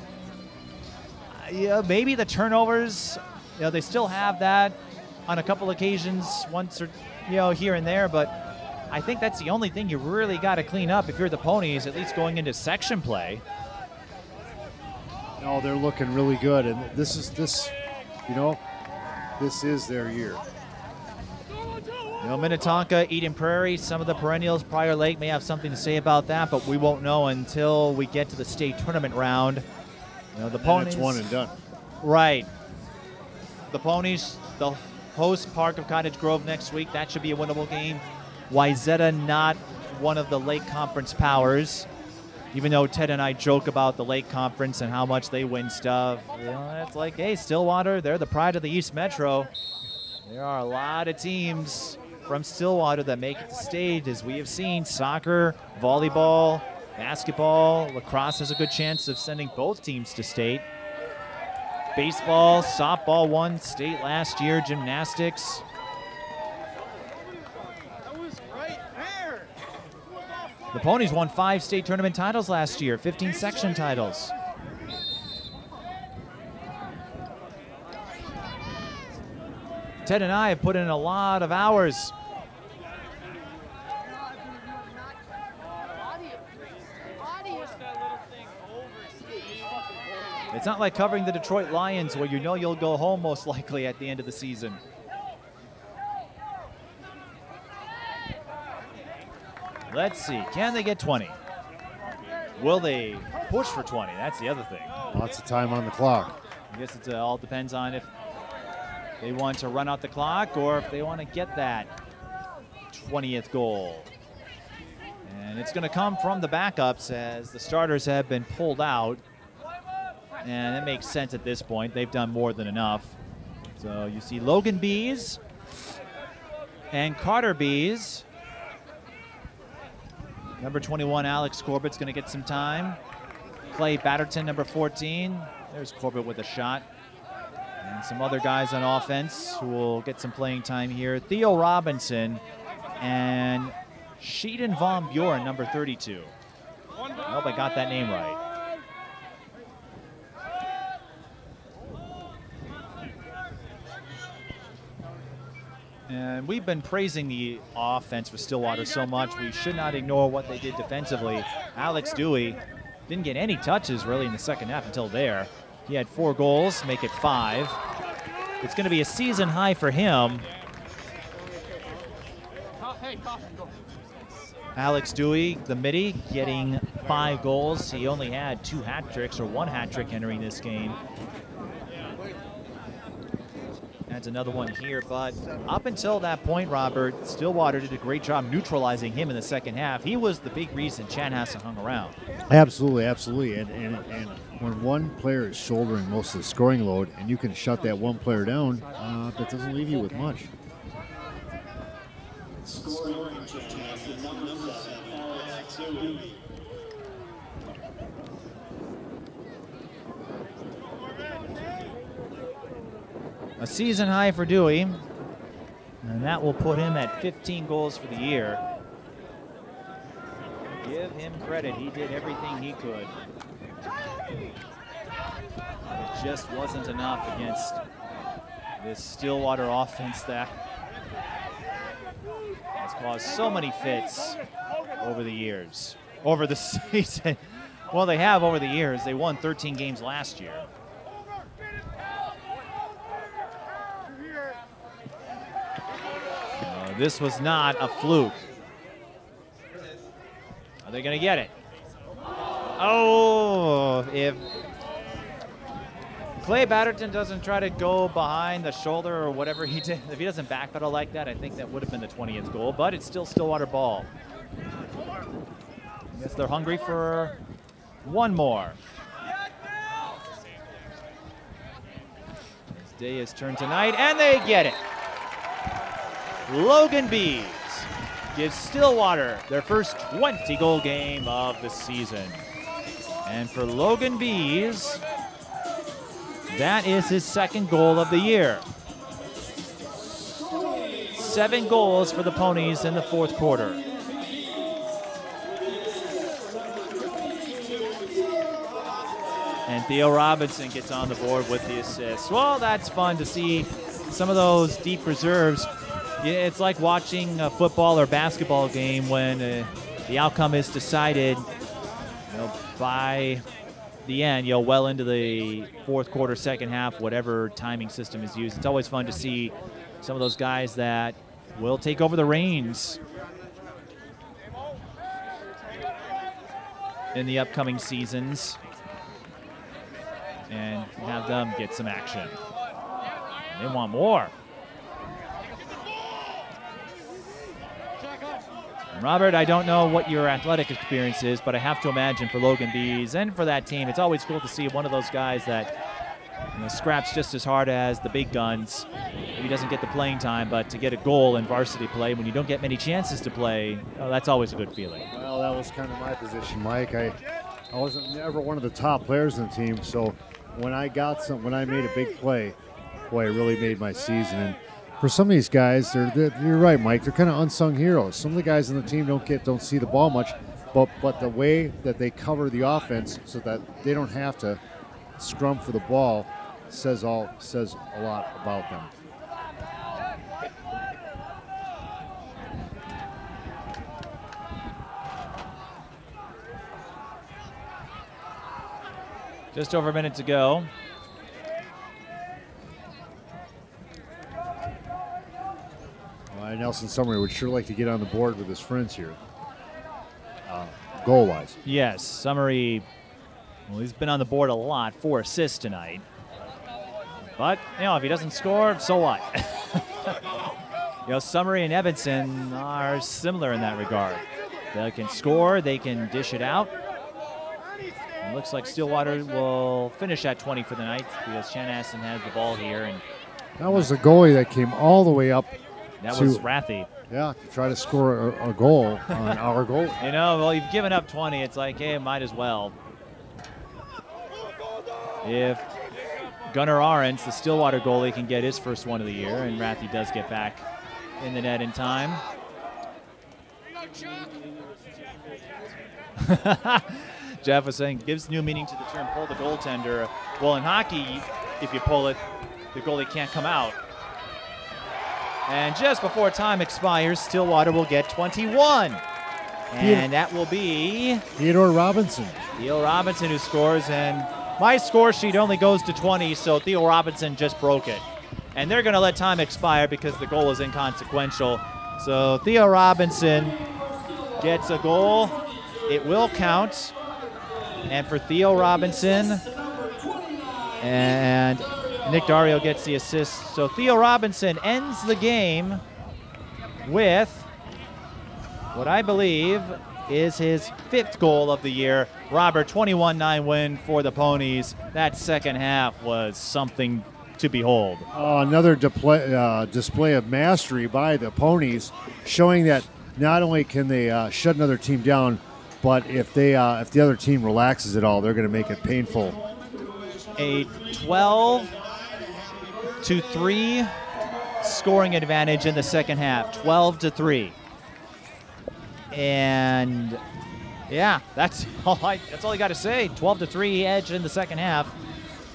Yeah, maybe the turnovers, they still have that on a couple occasions, once or here and there, but I think that's the only thing you really got to clean up if you're the Ponies, at least going into section play. No, they're looking really good, and this is their year. Minnetonka, Eden Prairie, some of the perennials, Prior Lake may have something to say about that, but we won't know until we get to the state tournament round. The Ponies. It's one and done. Right. The Ponies, the host Park of Cottage Grove next week. That should be a winnable game. Wayzata, not one of the Lake Conference powers. Even though Ted and I joke about the Lake Conference and how much they win stuff, it's like, hey, Stillwater, they're the pride of the East Metro. There are a lot of teams from Stillwater that make it to state, as we have seen. Soccer, volleyball, basketball. Lacrosse has a good chance of sending both teams to state. Baseball, softball won state last year. Gymnastics. The Ponies won 5 state tournament titles last year, 15 section titles. Ted and I have put in a lot of hours. It's not like covering the Detroit Lions where you'll go home most likely at the end of the season. Let's see, can they get 20? Will they push for 20? That's the other thing. Lots of time on the clock. I guess it all depends on if they want to run out the clock or if they want to get that 20th goal. And it's going to come from the backups as the starters have been pulled out. And it makes sense at this point. They've done more than enough. So you see Logan Bees and Carter Bees. Number 21, Alex Corbett's going to get some time. Clay Batterton, number 14. There's Corbett with a shot. And some other guys on offense who will get some playing time here. Theo Robinson and Sheeden Von Bjorn, number 32. I hope I got that name right. And we've been praising the offense for Stillwater so much, we should not ignore what they did defensively. Alex Dewey didn't get any touches really in the second half until there. He had 4 goals, make it 5. It's going to be a season high for him. Alex Dewey, the midi, getting 5 goals. He only had 2 hat tricks, or 1 hat trick entering this game. That's another one here, but up until that point, Robert, Stillwater did a great job neutralizing him in the second half. He was the big reason Chanhassen hung around. Absolutely, absolutely. And when one player is shouldering most of the scoring load and you can shut that one player down, that doesn't leave you with much. Scoring Chanhassen, number 7, Alex Dewey. A season high for Dewey, and that will put him at 15 goals for the year. Give him credit, he did everything he could. It just wasn't enough against this Stillwater offense that has caused so many fits over the years, over the season. Well, they have over the years. They won 13 games last year. This was not a fluke. Are they going to get it? Oh, if Clay Batterton doesn't try to go behind the shoulder or whatever he did. If he doesn't backpedal like that, I think that would have been the 20th goal, but it's still Stillwater ball. I guess they're hungry for one more. This day is turned tonight, and they get it. Logan Bees gives Stillwater their first 20-goal game of the season. And for Logan Bees, that is his second goal of the year. 7 goals for the Ponies in the fourth quarter. And Theo Robinson gets on the board with the assist. Well, that's fun to see some of those deep reserves. It's like watching a football or basketball game when the outcome is decided by the end, well into the fourth quarter, second half, whatever timing system is used. It's always fun to see some of those guys that will take over the reins in the upcoming seasons and have them get some action. They want more. Robert, I don't know what your athletic experience is, but I have to imagine for Logan Bees and for that team, it's always cool to see one of those guys that scraps just as hard as the big guns. Maybe doesn't get the playing time, but to get a goal in varsity play when you don't get many chances to play, that's always a good feeling. Well, that was kind of my position, Mike. I wasn't never one of the top players in the team, so when I made a big play, boy, it really made my season. And for some of these guys, you're right, Mike. They're kind of unsung heroes. Some of the guys in the team don't see the ball much, but the way that they cover the offense so that they don't have to scrum for the ball says a lot about them. Just over a minute to go. Nelson Summery would sure like to get on the board with his friends here, goal-wise. Yes, Summery, well, he's been on the board a lot, 4 assists tonight. But, if he doesn't score, so what? Summery and Evanson are similar in that regard. They can score, they can dish it out. It looks like Stillwater will finish at 20 for the night because Chanhassen has the ball here. And that was the goalie that came all the way up. That was Rathy. Yeah, to try to score a goal on our goal. Well, you've given up 20. It's like, hey, might as well. If Gunnar Ahrens, the Stillwater goalie, can get his first one of the year, and Rathy does get back in the net in time. Jeff was saying, gives new meaning to the term pull the goaltender. Well, in hockey, if you pull it, the goalie can't come out. And just before time expires, Stillwater will get 21. And that will be Theodore Robinson. Theo Robinson who scores. And my score sheet only goes to 20, so Theo Robinson just broke it. And they're going to let time expire because the goal is inconsequential. So Theo Robinson gets a goal. It will count. And for Theo Robinson, and Nick Dario gets the assist. So Theo Robinson ends the game with what I believe is his 5th goal of the year. Robert, 21-9 win for the Ponies. That second half was something to behold. Another display of mastery by the Ponies, showing that not only can they shut another team down, but if the other team relaxes at all, they're going to make it painful. A 12-3 scoring advantage in the second half, 12-3. And yeah, that's all you got to say. 12-3 edge in the second half.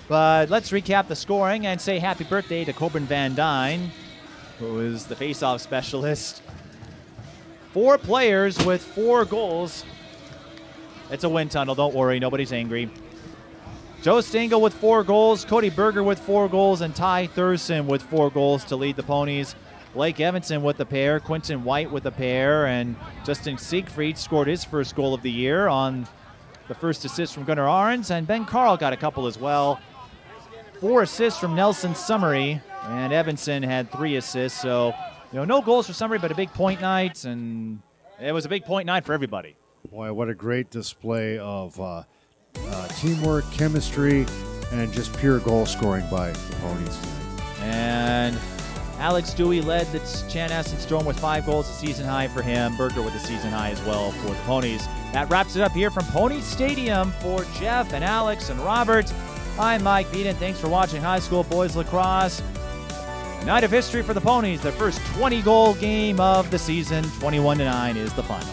But let's recap the scoring and say happy birthday to Coburn Van Dyne, who is the face-off specialist. 4 players with 4 goals. It's a wind tunnel, don't worry, nobody's angry. Joe Stengel with 4 goals, Cody Berger with 4 goals, and Ty Thurston with 4 goals to lead the Ponies. Blake Evanson with a pair, Quentin White with a pair, and Justin Siegfried scored his first goal of the year on the first assist from Gunnar Ahrens, and Ben Carl got a couple as well 4 assists from Nelson Summary, and Evanson had 3 assists. So, no goals for Summary, but a big point night, and it was a big point night for everybody. Boy, what a great display of teamwork, chemistry, and just pure goal scoring by the Ponies tonight. And Alex Dewey led the Chanhassen Storm with 5 goals, a season high for him. Berger with a season high as well for the Ponies. That wraps it up here from Pony Stadium for Jeff and Alex and Robert. I'm Mike Peden. Thanks for watching high school boys lacrosse. A night of history for the Ponies. Their first 20-goal game of the season. 21-9 is the final.